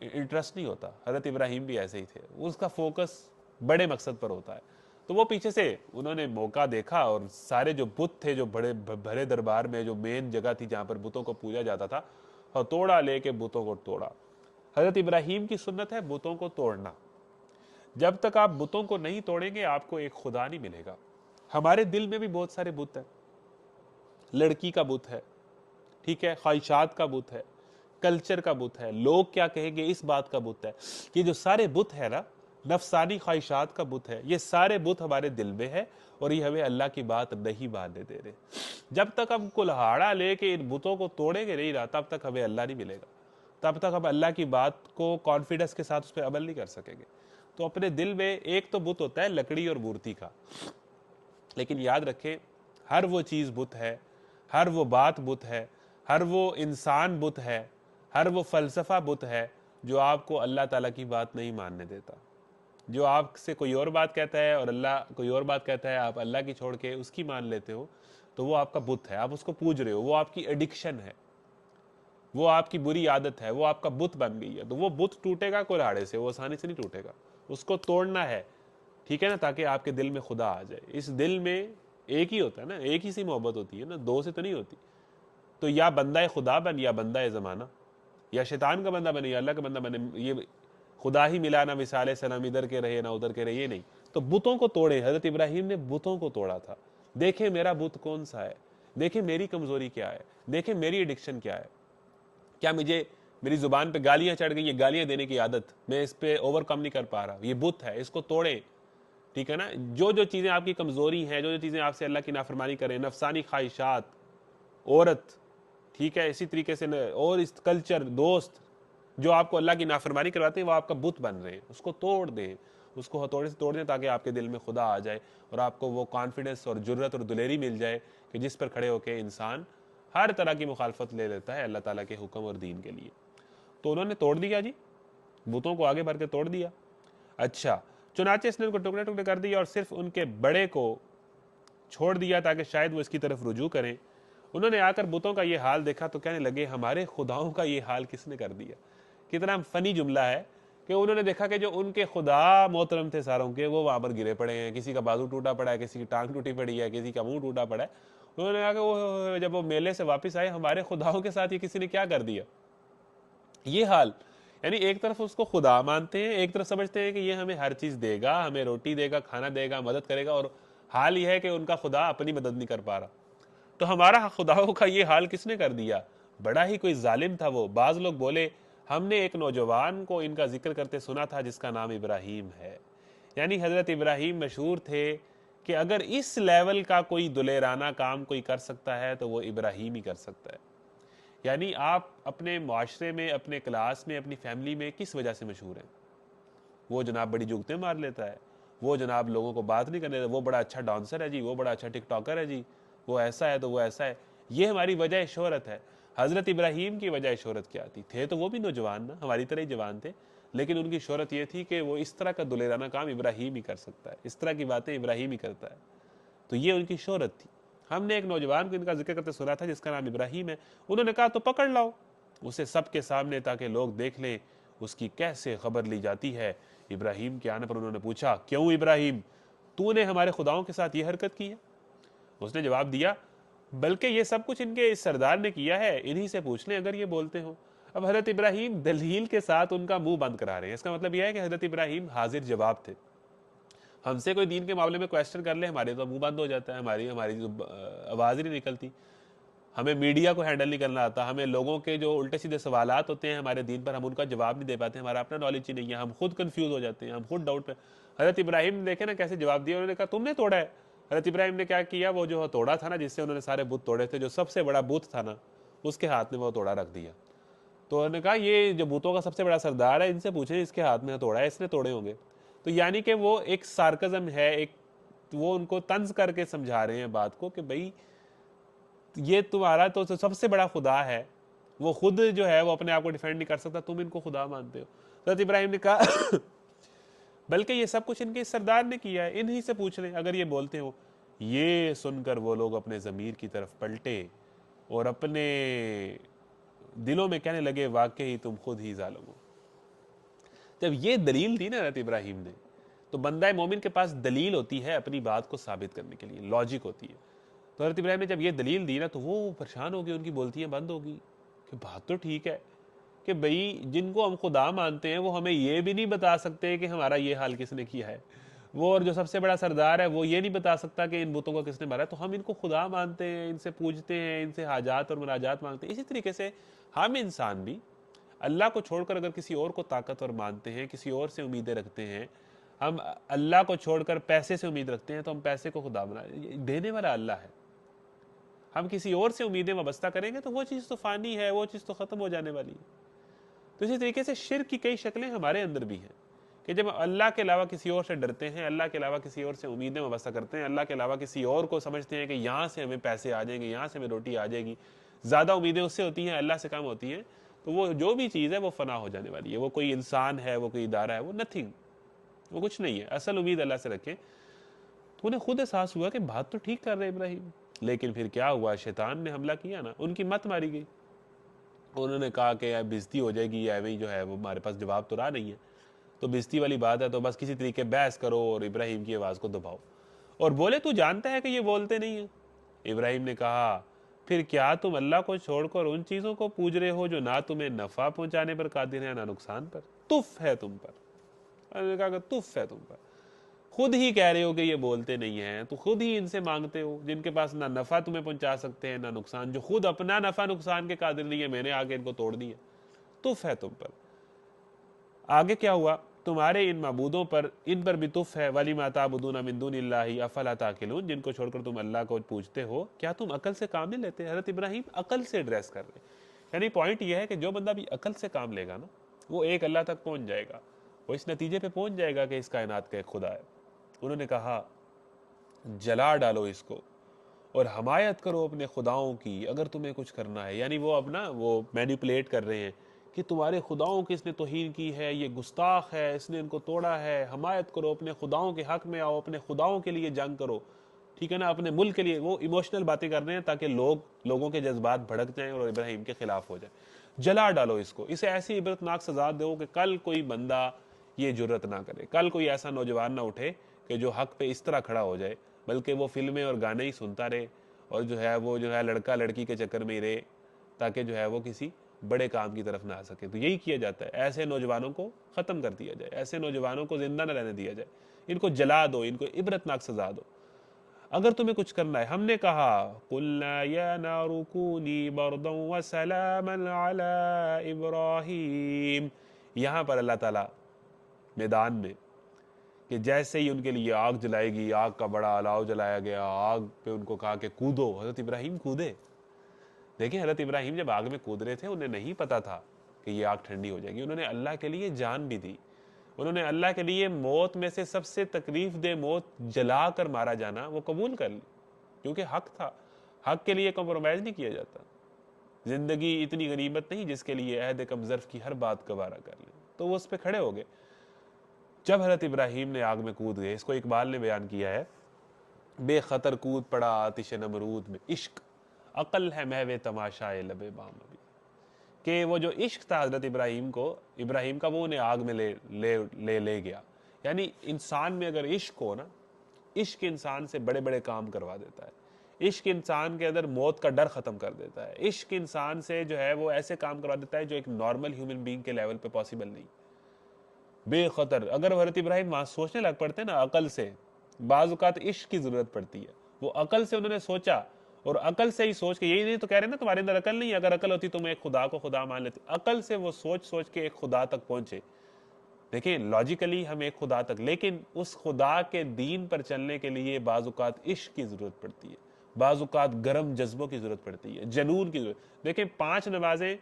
انٹرسٹ نہیں ہوتا۔ حضرت ابراہیم بھی ایسے ہی تھے، اس کا فوکس بڑے مقصد پر ہوتا ہے۔ تو وہ پیچھے سے انہوں نے موقع دیکھا، اور سارے جو بت تھے، جو بڑے بھرے دربار میں جو مین جگہ تھی جہاں پر بتوں کو پوجا جاتا تھا، ہتھوڑا لے کے بتوں کو توڑا۔ حضرت ابراہیم کی سنت ہے بتوں کو توڑنا۔ جب تک آپ بتوں کو نہیں توڑیں گے آپ کو ایک خدا نہیں ملے گا۔ ہمارے دل میں بھی بہت سارے بت ہیں، لڑکی کا بت ہے، ٹھیک ہے، خواہشات کا بت ہے، کلچر کا بت ہے، لوگ کیا کہیں گے اس بات کا بت ہے۔ یہ جو سارے بت ہے نا، نفسانی خواہشات کا بت ہے، یہ سارے بت ہمارے دل میں ہے، اور یہ ہمیں اللہ کی بات نہیں ماننے دے رہے۔ جب تک ہم کلہاڑا لے کے ان بتوں کو توڑیں گے نہیں رہا، تب تک ہمیں اللہ نہیں ملے گا، تب تک ہم اللہ کی بات کو کانفیڈنس کے ساتھ اس پہ عمل نہیں کر سکیں گے۔ تو اپنے دل میں ایک تو بت ہوتا ہے لکڑی اور مورتی کا، لیکن یاد رکھیں ہر وہ چیز بت ہے، ہر وہ بات بت ہے، ہر وہ انسان بت ہے، ہر وہ فلسفہ بت ہے جو آپ کو اللہ تعالیٰ کی بات نہیں ماننے دیتا۔ جو آپ سے کوئی اور بات کہتا ہے اور اللہ کوئی اور بات کہتا ہے، آپ اللہ کی چھوڑ کے اس کی مان لیتے ہو، تو وہ آپ کا بت ہے، آپ اس کو پوج رہے ہو، وہ آپ کی ایڈکشن ہے، وہ آپ کی بری عادت ہے، وہ آپ کا بت بن گئی ہے۔ تو وہ بت ٹوٹے گا کلاڑے سے، وہ آسانی سے نہیں ٹوٹے گا، اس کو توڑنا ہے، ٹھیک ہے نا، تاکہ آپ کے دل میں خدا آ جائے۔ اس دل میں ایک ہی ہوتا ہے نا، ایک ہی سی محبت ہوتی ہے نا، دو سے تو نہیں ہوتی۔ تو یا بندہ خدا بن، یا بندہ زمانہ، یا شیطان کا بندہ بنے یا اللہ کا بندہ بنے، یہ خدا ہی ملا نہ مثال سلام، ادھر کے رہے نہ ادھر کے رہے، یہ نہیں۔ تو بتوں کو توڑے، حضرت ابراہیم نے بتوں کو توڑا تھا۔ دیکھیں میرا بت کون سا ہے، دیکھیں میری کمزوری کیا ہے، دیکھیں میری ایڈکشن کیا ہے، کیا مجھے میری زبان پہ گالیاں چڑھ گئی، یہ گالیاں دینے کی عادت میں اس پہ اوور کم نہیں کر پا رہا، یہ بت ہے، اس کو توڑیں، ٹھیک ہے نا۔ جو جو چیزیں آپ کی کمزوری ہیں، جو جو چیزیں آپ سے اللہ کی نافرمانی کریں، نفسانی خواہشات، عورت، ٹھیک ہے، اسی طریقے سے اور اس کلچر، دوست جو آپ کو اللہ کی نافرمانی کرواتے ہیں، وہ آپ کا بت بن رہے ہیں، اس کو توڑ دیں، اس کو ہتھوڑے سے توڑ دیں، تاکہ آپ کے دل میں خدا آ جائے، اور آپ کو وہ کانفیڈنس اور جرت اور دلیری مل جائے کہ جس پر کھڑے ہو کے انسان ہر طرح کی مخالفت لے لیتا ہے اللہ تعالیٰ کے حکم اور دین کے لیے۔ تو انہوں نے توڑ دیا جی، بتوں کو آگے بڑھ کے توڑ دیا۔ اچھا، چنانچہ اس نے ان کو ٹکڑے ٹکڑے کر دیا، اور صرف ان کے بڑے کو چھوڑ دیا تاکہ شاید وہ اس کی طرف رجوع کریں۔ انہوں نے آ کر بتوں کا یہ حال دیکھا تو کہنے لگے ہمارے خداؤں کا یہ حال کس نے کر دیا۔ کتنا فنی جملہ ہے کہ انہوں نے دیکھا کہ جو ان کے خدا محترم تھے ساروں کے، وہ وہاں پر گرے پڑے ہیں، کسی کا بازو ٹوٹا پڑا ہے، کسی کی ٹانگ ٹوٹی پڑی ہے، کسی کا منہ ٹوٹا پڑا ہے۔ انہوں نے کہا کہ وہ جب وہ میلے سے واپس آئے، ہمارے خداؤں کے ساتھ یہ کسی نے کیا کر دیا، یہ حال۔ یعنی ایک طرف اس کو خدا مانتے ہیں، ایک طرف سمجھتے ہیں کہ یہ ہمیں ہر چیز دے گا، ہمیں روٹی دے گا، کھانا دے گا، مدد کرے گا، اور حال یہ ہے کہ ان کا خدا اپنی مدد نہیں کر پا رہا۔ تو ہمارا خداؤں کا یہ حال کس نے کر دیا، بڑا ہی کوئی ظالم تھا وہ۔ بعض لوگ بولے ہم نے ایک نوجوان کو ان کا ذکر کرتے سنا تھا جس کا نام ابراہیم ہے۔ یعنی حضرت ابراہیم مشہور تھے کہ اگر اس لیول کا کوئی دلیرانہ کام کوئی کر سکتا ہے تو وہ ابراہیم ہی کر سکتا ہے۔ یعنی آپ اپنے معاشرے میں، اپنے کلاس میں، اپنی فیملی میں کس وجہ سے مشہور ہیں؟ وہ جناب بڑی جگتیں مار لیتا ہے، وہ جناب لوگوں کو بات نہیں کرنے دیتا، وہ بڑا اچھا ڈانسر ہے جی، وہ بڑا اچھا ٹک ٹاکر ہے جی، وہ ایسا ہے تو وہ ایسا ہے۔ یہ ہماری وجہ شہرت ہے۔ حضرت ابراہیم کی وجہ شہرت کیا تھی؟ تھے تو وہ بھی نوجوان نا، ہماری طرح ہی جوان تھے، لیکن ان کی شہرت یہ تھی کہ وہ اس طرح کا دلیرانہ کام ابراہیم ہی کر سکتا ہے، اس طرح کی باتیں ابراہیم ہی کرتا ہے۔ تو یہ ان کی شہرت تھی۔ ہم نے ایک نوجوان کو ان کا ذکر کرتے سنا تھا جس کا نام ابراہیم ہے۔ انہوں نے کہا تو پکڑ لاؤ اسے سب کے سامنے تاکہ لوگ دیکھ لیں اس کی کیسے خبر لی جاتی ہے۔ ابراہیم کے آنے پر انہوں نے پوچھا کیوں ابراہیم، تو نے ہمارے خداؤں کے ساتھ یہ حرکت کی ہے؟ اس نے جواب دیا بلکہ یہ سب کچھ ان کے اس سردار نے کیا ہے، انہی سے پوچھ لیں اگر یہ بولتے ہو۔ اب حضرت ابراہیم دلیل کے ساتھ ان کا منہ بند کرا رہے ہیں. اس کا مطلب یہ ہے کہ حضرت ابراہیم حاضر جواب تھے. ہم سے کوئی دین کے معاملے میں کویسچن کر لے, ہمارے تو منہ بند ہو جاتا ہے, ہماری آواز ہی نہیں نکلتی. ہمیں میڈیا کو ہینڈل نہیں کرنا آتا, ہمیں لوگوں کے جو الٹے سیدھے سوالات ہوتے ہیں ہمارے دین پر, ہم ان کا جواب نہیں دے پاتے, ہمارا اپنا نالج ہی نہیں ہے, ہم خود کنفیوز ہو جاتے ہیں, ہم خود ڈاؤٹ پہ. حضرت ابراہیم نے دیکھے نا کیسے جواب دیا, انہوں نے کہا تم نے توڑا ہے. حضرت ابراہیم نے کیا کیا, وہ جو توڑا تھا نا جس سے انہوں نے سارے بت توڑے تھے, جو سب سے بڑا بت تھا نا اس کے ہاتھ میں وہ توڑا رکھ دیا. تو انہوں نے کہا یہ جو بتوں کا سب سے بڑا سردار ہے, ان سے پوچھیں اس کے ہاتھ میں توڑا ہے, اس نے توڑے ہوں گے. تو یعنی کہ وہ ایک سارکزم ہے, ایک وہ ان کو طنز کر کے سمجھا رہے ہیں بات کو کہ بھئی یہ تمہارا تو سب سے بڑا خدا ہے, وہ خود جو ہے وہ اپنے آپ کو ڈیفینڈ نہیں کر سکتا, تم ان کو خدا مانتے ہو. حضرت ابراہیم نے کہا بلکہ یہ سب کچھ ان کے سردار نے کیا ہے, انہی سے پوچھ لیں اگر یہ بولتے ہو. یہ سن کر وہ لوگ اپنے ضمیر کی طرف پلٹے اور اپنے دلوں میں کہنے لگے واقعی تم خود ہی ظالم ہو. جب یہ دلیل دی نا حضرت ابراہیم نے, تو بندہ مومن کے پاس دلیل ہوتی ہے اپنی بات کو ثابت کرنے کے لیے, لاجک ہوتی ہے. تو حضرت ابراہیم نے جب یہ دلیل دی نا تو وہ پریشان ہو گئی, ان کی بولتیاں بند ہو گئی کہ بات تو ٹھیک ہے کہ بھئی جن کو ہم خدا مانتے ہیں وہ ہمیں یہ بھی نہیں بتا سکتے کہ ہمارا یہ حال کس نے کیا ہے, وہ اور جو سب سے بڑا سردار ہے وہ یہ نہیں بتا سکتا کہ ان بتوں کو کس نے مارا ہے, تو ہم ان کو خدا مانتے ہیں, ان سے پوجتے ہیں, ان سے حاجات اور مناجات مانگتے ہیں. اسی طریقے سے ہم انسان بھی اللہ کو چھوڑ کر اگر کسی اور کو طاقتور مانتے ہیں, کسی اور سے امیدیں رکھتے ہیں, ہم اللہ کو چھوڑ کر پیسے سے امید رکھتے ہیں, تو ہم پیسے کو خدا بنا, دینے والا اللہ ہے. ہم کسی اور سے امیدیں وابستہ کریں گے تو وہ چیز تو فانی ہے, وہ چیز تو ختم ہو جانے والی ہے. تو اسی طریقے سے شرک کی کئی شکلیں ہمارے اندر بھی ہیں کہ جب اللہ کے علاوہ کسی اور سے ڈرتے ہیں, اللہ کے علاوہ کسی اور سے امیدیں وابستہ کرتے ہیں, اللہ کے علاوہ کسی اور کو سمجھتے ہیں کہ یہاں سے ہمیں پیسے آ جائیں گے, یہاں سے ہمیں روٹی آ جائے گی, زیادہ امیدیں اس سے ہوتی ہیں, اللہ سے کم ہوتی ہیں, تو وہ جو بھی چیز ہے وہ فنا ہو جانے والی ہے. وہ کوئی انسان ہے, وہ کوئی ادارہ ہے, وہ نتھنگ, وہ کچھ نہیں ہے. اصل امید اللہ سے رکھیں. تو انہیں خود احساس ہوا کہ بات تو ٹھیک کر رہے ابراہیم, لیکن پھر کیا ہوا, شیطان نے حملہ کیا نا, ان کی مت ماری گئی. انہوں نے کہا کہ بےزتی ہو جائے گی, ایویں جو ہے وہ ہمارے پاس جواب تو رہا نہیں ہے, تو بےزتی والی بات ہے, تو بس کسی طریقے بحث کرو اور ابراہیم کی آواز کو دباؤ. اور بولے تو جانتا ہے کہ یہ بولتے نہیں ہیں. ابراہیم نے کہا پھر کیا تم اللہ کو چھوڑ کر ان چیزوں کو پوج رہے ہو جو نہ تمہیں نفع پہنچانے پر قادر ہیں نہ نقصان پر, تف ہے تم پر. انہوں نے کہا کہ تف ہے تم پر, خود ہی کہہ رہے ہو کہ یہ بولتے نہیں ہیں, تو خود ہی ان سے مانگتے ہو جن کے پاس نہ نفع تمہیں پہنچا سکتے ہیں نہ نقصان, جو خود اپنا نفع نقصان کے قادر نہیں ہے, میں نے آگے ان کو توڑ دیا. تف ہے تم پر. آگے کیا ہوا, تمہارے ان معبودوں پر, ان پر بھی تف ہے. وَلِمَا تَعْبُدُونَ مِن دُونِ اللَّهِ أَفَلَا تَعْقِلُونَ, جن کو چھوڑ کر تم اللہ کو پوجتے ہو, کیا تم عقل سے کام نہیں لیتے. حضرت ابراہیم عقل سے ایڈریس کر رہے ہیں. یعنی پوائنٹ یہ ہے کہ جو بندہ بھی عقل سے کام لے گا نا, وہ ایک اللہ تک پہنچ جائے گا, وہ اس نتیجے پہ پہنچ جائے گا کہ اس کائنات کا ایک خدا ہے. انہوں نے کہا جلا ڈالو اس کو اور حمایت کرو اپنے خداؤں کی اگر تمہیں کچھ کرنا ہے. یعنی وہ اپنا وہ مینیپولیٹ کر رہے ہیں کہ تمہارے خداؤں کی اس نے توہین کی ہے, یہ گستاخ ہے, اس نے ان کو توڑا ہے, حمایت کرو, اپنے خداؤں کے حق میں آؤ, اپنے خداؤں کے لیے جنگ کرو, ٹھیک ہے نا, اپنے ملک کے لیے. وہ ایموشنل باتیں کر رہے ہیں تاکہ لوگوں کے جذبات بھڑک جائیں اور ابراہیم کے خلاف ہو جائیں. جلا ڈالو اس کو, اسے ایسی عبرتناک سزا دو کہ کل کوئی بندہ یہ جرت نہ کرے, کل کوئی ایسا نوجوان نہ اٹھے کہ جو حق پہ اس طرح کھڑا ہو جائے, بلکہ وہ فلمیں اور گانے ہی سنتا رہے اور جو ہے لڑکا لڑکی کے چکر میں ہی رہے, تاکہ جو ہے وہ کسی بڑے کام کی طرف نہ آ سکے. تو یہی کیا جاتا ہے, ایسے نوجوانوں کو ختم کر دیا جائے, ایسے نوجوانوں کو زندہ نہ رہنے دیا جائے, ان کو جلا دو, ان کو عبرتناک سزا دو اگر تمہیں کچھ کرنا ہے. ہم نے کہا قُلْنَا يَا نَارُ كُونِي بَرْدًا وَسَلَامًا عَلَىٰ إِبْرَاهِيمَ. یہاں پر اللہ تعالیٰ میدان میں کہ جیسے ہی ان کے لیے آگ جلائے گی, آگ کا بڑا الاؤ جلایا گیا, آگ پہ ان کو کہا کہ کودو. حضرت ابراہیم کودے. دیکھیں حضرت ابراہیم جب آگ میں کود رہے تھے انہیں نہیں پتا تھا کہ یہ آگ ٹھنڈی ہو جائے گی. انہوں نے اللہ کے لیے جان بھی دی, انہوں نے اللہ کے لیے موت میں سے سب سے تکلیف دہ موت جلا کر مارا جانا وہ قبول کر لی, کیونکہ حق تھا. حق کے لیے کمپرومائز نہیں کیا جاتا. زندگی اتنی غنیمت نہیں جس کے لیے عہد کم ظرف کی ہر بات گوارا کر لیں. تو وہ اس پہ کھڑے ہو گئے. جب حضرت ابراہیم نے آگ میں کود گئے, اس کو اقبال نے بیان کیا ہے, بے خطر کود پڑا آتش نمرود میں, عشق عقل ہے محو تماشائے لب بام ابھی. کہ وہ جو عشق تھا حضرت ابراہیم کا وہ انہیں آگ میں لے گیا. یعنی انسان میں اگر عشق ہو نا, عشق انسان سے بڑے بڑے کام کروا دیتا ہے. عشق انسان کے اندر موت کا ڈر ختم کر دیتا ہے. عشق انسان سے جو ہے وہ ایسے کام کروا دیتا ہے جو ایک نارمل ہیومن بینگ کے لیول پہ پاسبل نہیں. بے خطر اگر حضرت ابراہیم وہاں سوچنے لگ پڑتے نا عقل سے, بعض اوقات عشق کی ضرورت پڑتی ہے, وہ عقل سے انہوں نے سوچا, اور عقل سے ہی سوچ کے, یہی نہیں تو کہہ رہے ہیں نا تمہارے اندر عقل نہیں, اگر عقل ہوتی تم ایک خدا کو خدا مان لیتے. عقل سے وہ سوچ سوچ کے ایک خدا تک پہنچے. دیکھیں لاجیکلی ہم ایک خدا تک, لیکن اس خدا کے دین پر چلنے کے لیے بعض اوقات عشق کی ضرورت پڑتی ہے, بعض اوقات گرم جذبوں کی ضرورت پڑتی ہے, جنون کی ضرورت. دیکھیں 5 نمازیں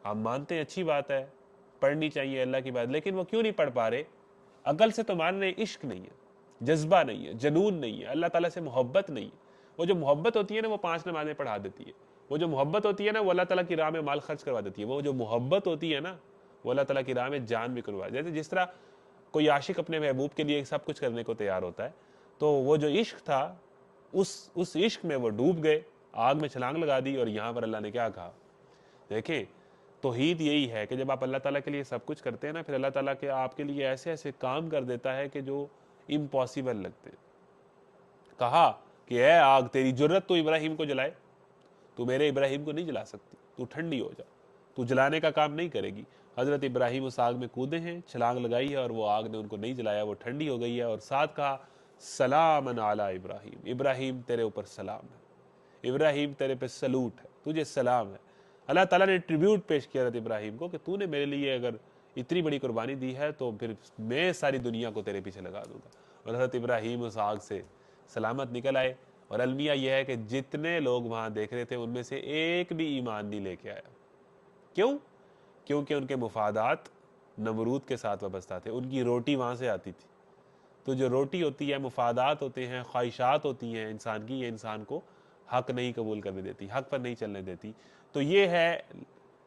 ہم مانتے ہیں, اچھی بات ہے, پڑھنی چاہیے اللہ کی بات, لیکن وہ کیوں نہیں پڑھ پا رہے؟ عقل سے تو مان رہے, عشق نہیں ہے, جذبہ نہیں ہے, جنون نہیں ہے, اللہ تعالیٰ سے محبت نہیں ہے. وہ جو محبت ہوتی ہے نا وہ 5 نمازیں پڑھا دیتی ہے. وہ جو محبت ہوتی ہے نا وہ اللہ تعالیٰ کی راہ میں مال خرچ کروا دیتی ہے. وہ جو محبت ہوتی ہے نا وہ اللہ تعالیٰ کی راہ میں جان بھی کروا دیتی ہے. جس طرح کوئی عاشق اپنے محبوب کے لیے سب کچھ کرنے کو تیار ہوتا ہے, تو وہ جو عشق تھا اس عشق میں وہ ڈوب گئے, آگ میں چھلانگ لگا دی. اور یہاں پر اللہ نے کیا کہا؟ دیکھیں توحید یہی ہے کہ جب آپ اللہ تعالیٰ کے لیے سب کچھ کرتے ہیں نا, پھر اللہ تعالیٰ کے آپ کے لیے ایسے ایسے کام کر دیتا ہے کہ جو امپاسبل لگتے ہیں. کہا کہ اے آگ تیری جرت تو ابراہیم کو جلائے, تو میرے ابراہیم کو نہیں جلا سکتی, تو ٹھنڈی ہو جا, تو جلانے کا کام نہیں کرے گی. حضرت ابراہیم اس آگ میں کودے ہیں, چھلانگ لگائی ہے, اور وہ آگ نے ان کو نہیں جلایا, وہ ٹھنڈی ہو گئی ہے. اور ساتھ کہا سلام علی ابراہیم, ابراہیم تیرے اوپر سلام ہے, ابراہیم تیرے پہ سلوٹ ہے, تجھے سلام ہے. اللہ تعالیٰ نے ٹریبیوٹ پیش کیا حضرت ابراہیم کو کہ تو نے میرے لیے اگر اتنی بڑی قربانی دی ہے تو پھر میں ساری دنیا کو تیرے پیچھے لگا دوں گا. اور حضرت ابراہیم اس آگ سے سلامت نکل آئے. اور المیہ یہ ہے کہ جتنے لوگ وہاں دیکھ رہے تھے ان میں سے ایک بھی ایمان نہیں لے کے آیا. کیوں؟ کیونکہ ان کے مفادات نمرود کے ساتھ وابستہ تھے, ان کی روٹی وہاں سے آتی تھی. تو جو روٹی ہوتی ہے, مفادات ہوتے ہیں, خواہشات ہوتی ہیں انسان کی, یہ انسان کو حق نہیں قبول کرنے دیتی, حق پر نہیں چلنے دیتی. تو یہ ہے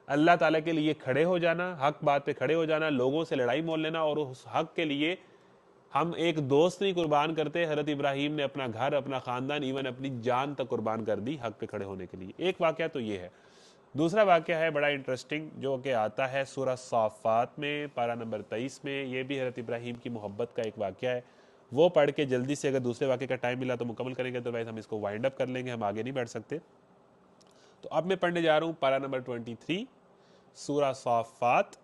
اللہ تعالیٰ کے لیے کھڑے ہو جانا, حق بات پہ کھڑے ہو جانا, لوگوں سے لڑائی مول لینا, اور اس حق کے لیے ہم ایک دوست نہیں قربان کرتے. حضرت ابراہیم نے اپنا گھر, اپنا خاندان, ایون اپنی جان تک قربان کر دی حق پہ کھڑے ہونے کے لیے. ایک واقعہ تو یہ ہے. دوسرا واقعہ ہے بڑا انٹرسٹنگ, جو کہ آتا ہے سورہ صافات میں, پارہ نمبر 23 میں. یہ بھی حضرت ابراہیم کی محبت کا ایک واقعہ ہے. وہ پڑھ کے جلدی سے اگر دوسرے واقعے کا ٹائم ملا تو مکمل کریں گے, تو ویسے ہم اس کو وائنڈ اپ کر لیں گے, ہم آگے نہیں بڑھ سکتے. تو اب میں پڑھنے جا رہا ہوں پارہ نمبر 23 سورہ صافات,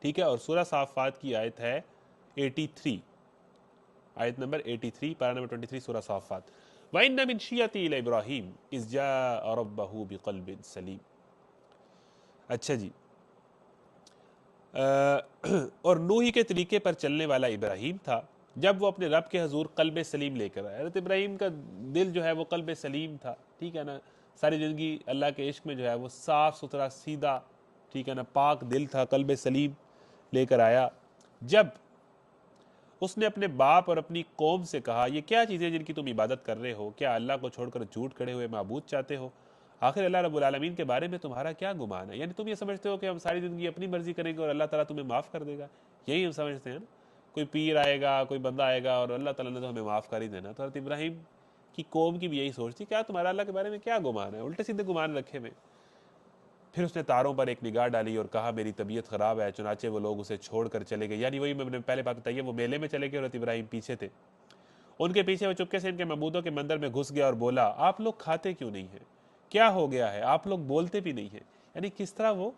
ٹھیک ہے. اور سورہ صافات کی آیت ہے 83, آیت نمبر 83, پارہ نمبر 23 سورہ صافات. وَإِنَّ مِن شِيَّتِهِ لِإِبْرَاهِيمَ إِذْ جَاءَ رَبَّهُ بِقَلْبٍ سَلِيمٍ. اچھا جی, اور نوحی کے طریقے پر چلنے والا ابراہیم تھا جب وہ اپنے رب کے حضور قلب سلیم لے کر آیا. حضرت ابراہیم کا دل جو ہے وہ قلب سلیم تھا, ٹھیک ہے نا. ساری زندگی اللہ کے عشق میں جو ہے وہ صاف ستھرا سیدھا, ٹھیک ہے نا, پاک دل تھا, قلب سلیم لے کر آیا. جب اس نے اپنے باپ اور اپنی قوم سے کہا, یہ کیا چیزیں جن کی تم عبادت کر رہے ہو؟ کیا اللہ کو چھوڑ کر جھوٹ کھڑے ہوئے معبود چاہتے ہو؟ آخر اللہ رب العالمین کے بارے میں تمہارا کیا گمان ہے؟ یعنی تم یہ سمجھتے ہو کہ ہم ساری زندگی اپنی مرضی کریں گے اور اللہ تعالیٰ تمہیں معاف کر دے گا؟ یہی ہم سمجھتے ہیں نا. کوئی پیر آئے گا, کوئی بندہ آئے گا, اور اللہ تعالیٰ نے تو ہمیں معاف کر ہی دینا. تو حضرت ابراہیم کی قوم کی بھی یہی سوچ تھی, کیا تمہارا اللہ کے بارے میں کیا گمان ہے؟ الٹے سیدھے گمان رکھے ہوئے. پھر اس نے تاروں پر ایک نگاہ ڈالی اور کہا میری طبیعت خراب ہے. چنانچہ وہ لوگ اسے چھوڑ کر چلے گئے. یعنی وہی میں نے پہلے بات بتائی ہے, وہ میلے میں چلے گئے, حضرت ابراہیم پیچھے تھے. ان کے پیچھے وہ چپکے سے ان کے معبودوں کے مندر میں گھس گیا اور بولا, آپ لوگ کھاتے کیوں نہیں ہیں؟ کیا ہو گیا ہے؟ آپ لوگ بولتے بھی نہیں ہیں. یعنی کس طرح وہ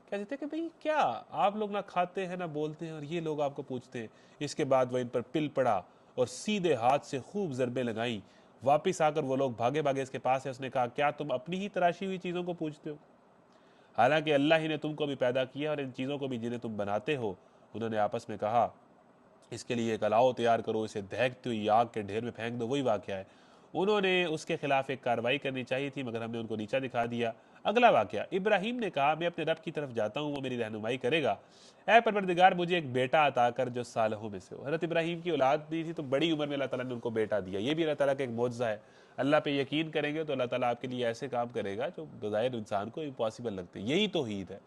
کہتے تھے کہ بھئی کیا آپ لوگ نہ کھاتے ہیں نہ بولتے ہیں, اور یہ لوگ آپ کو پوچھتے ہیں. اس کے بعد وہ ان پر پل پڑا اور سیدھے ہاتھ سے خوب ضربیں لگائیں. واپس آ کر وہ لوگ بھاگے بھاگے اس کے پاس ہے. اس نے کہا, کیا تم اپنی ہی تراشی ہوئی چیزوں کو پوجتے ہو؟ حالانکہ اللہ ہی نے تم کو بھی پیدا کیا اور ان چیزوں کو بھی جنہیں تم بناتے ہو. انہوں نے آپس میں کہا, اس کے لیے ایک الاؤ تیار کرو, اسے دہکتی ہوئی آگ کے ڈھیر میں پھینک دو. وہی واقعہ ہے, انہوں نے اس کے خلاف ایک کارروائی کرنی چاہیے تھی مگر ہم نے ان کو نیچا دکھا دیا. اگلا واقعہ, ابراہیم نے کہا, میں اپنے رب کی طرف جاتا ہوں, وہ میری رہنمائی کرے گا. اے پروردگار, مجھے ایک بیٹا عطا کر جو صالحوں میں سے ہو. حضرت ابراہیم کی اولاد نہیں تھی تو بڑی عمر میں اللہ تعالیٰ نے ان کو بیٹا دیا. یہ بھی اللہ تعالیٰ کا ایک معجزہ ہے. اللہ پہ یقین کریں گے تو اللہ تعالیٰ آپ کے لیے ایسے کام کرے گا جو بظاہر انسان کو امپاسبل لگتے ہیں. یہی توحید ہے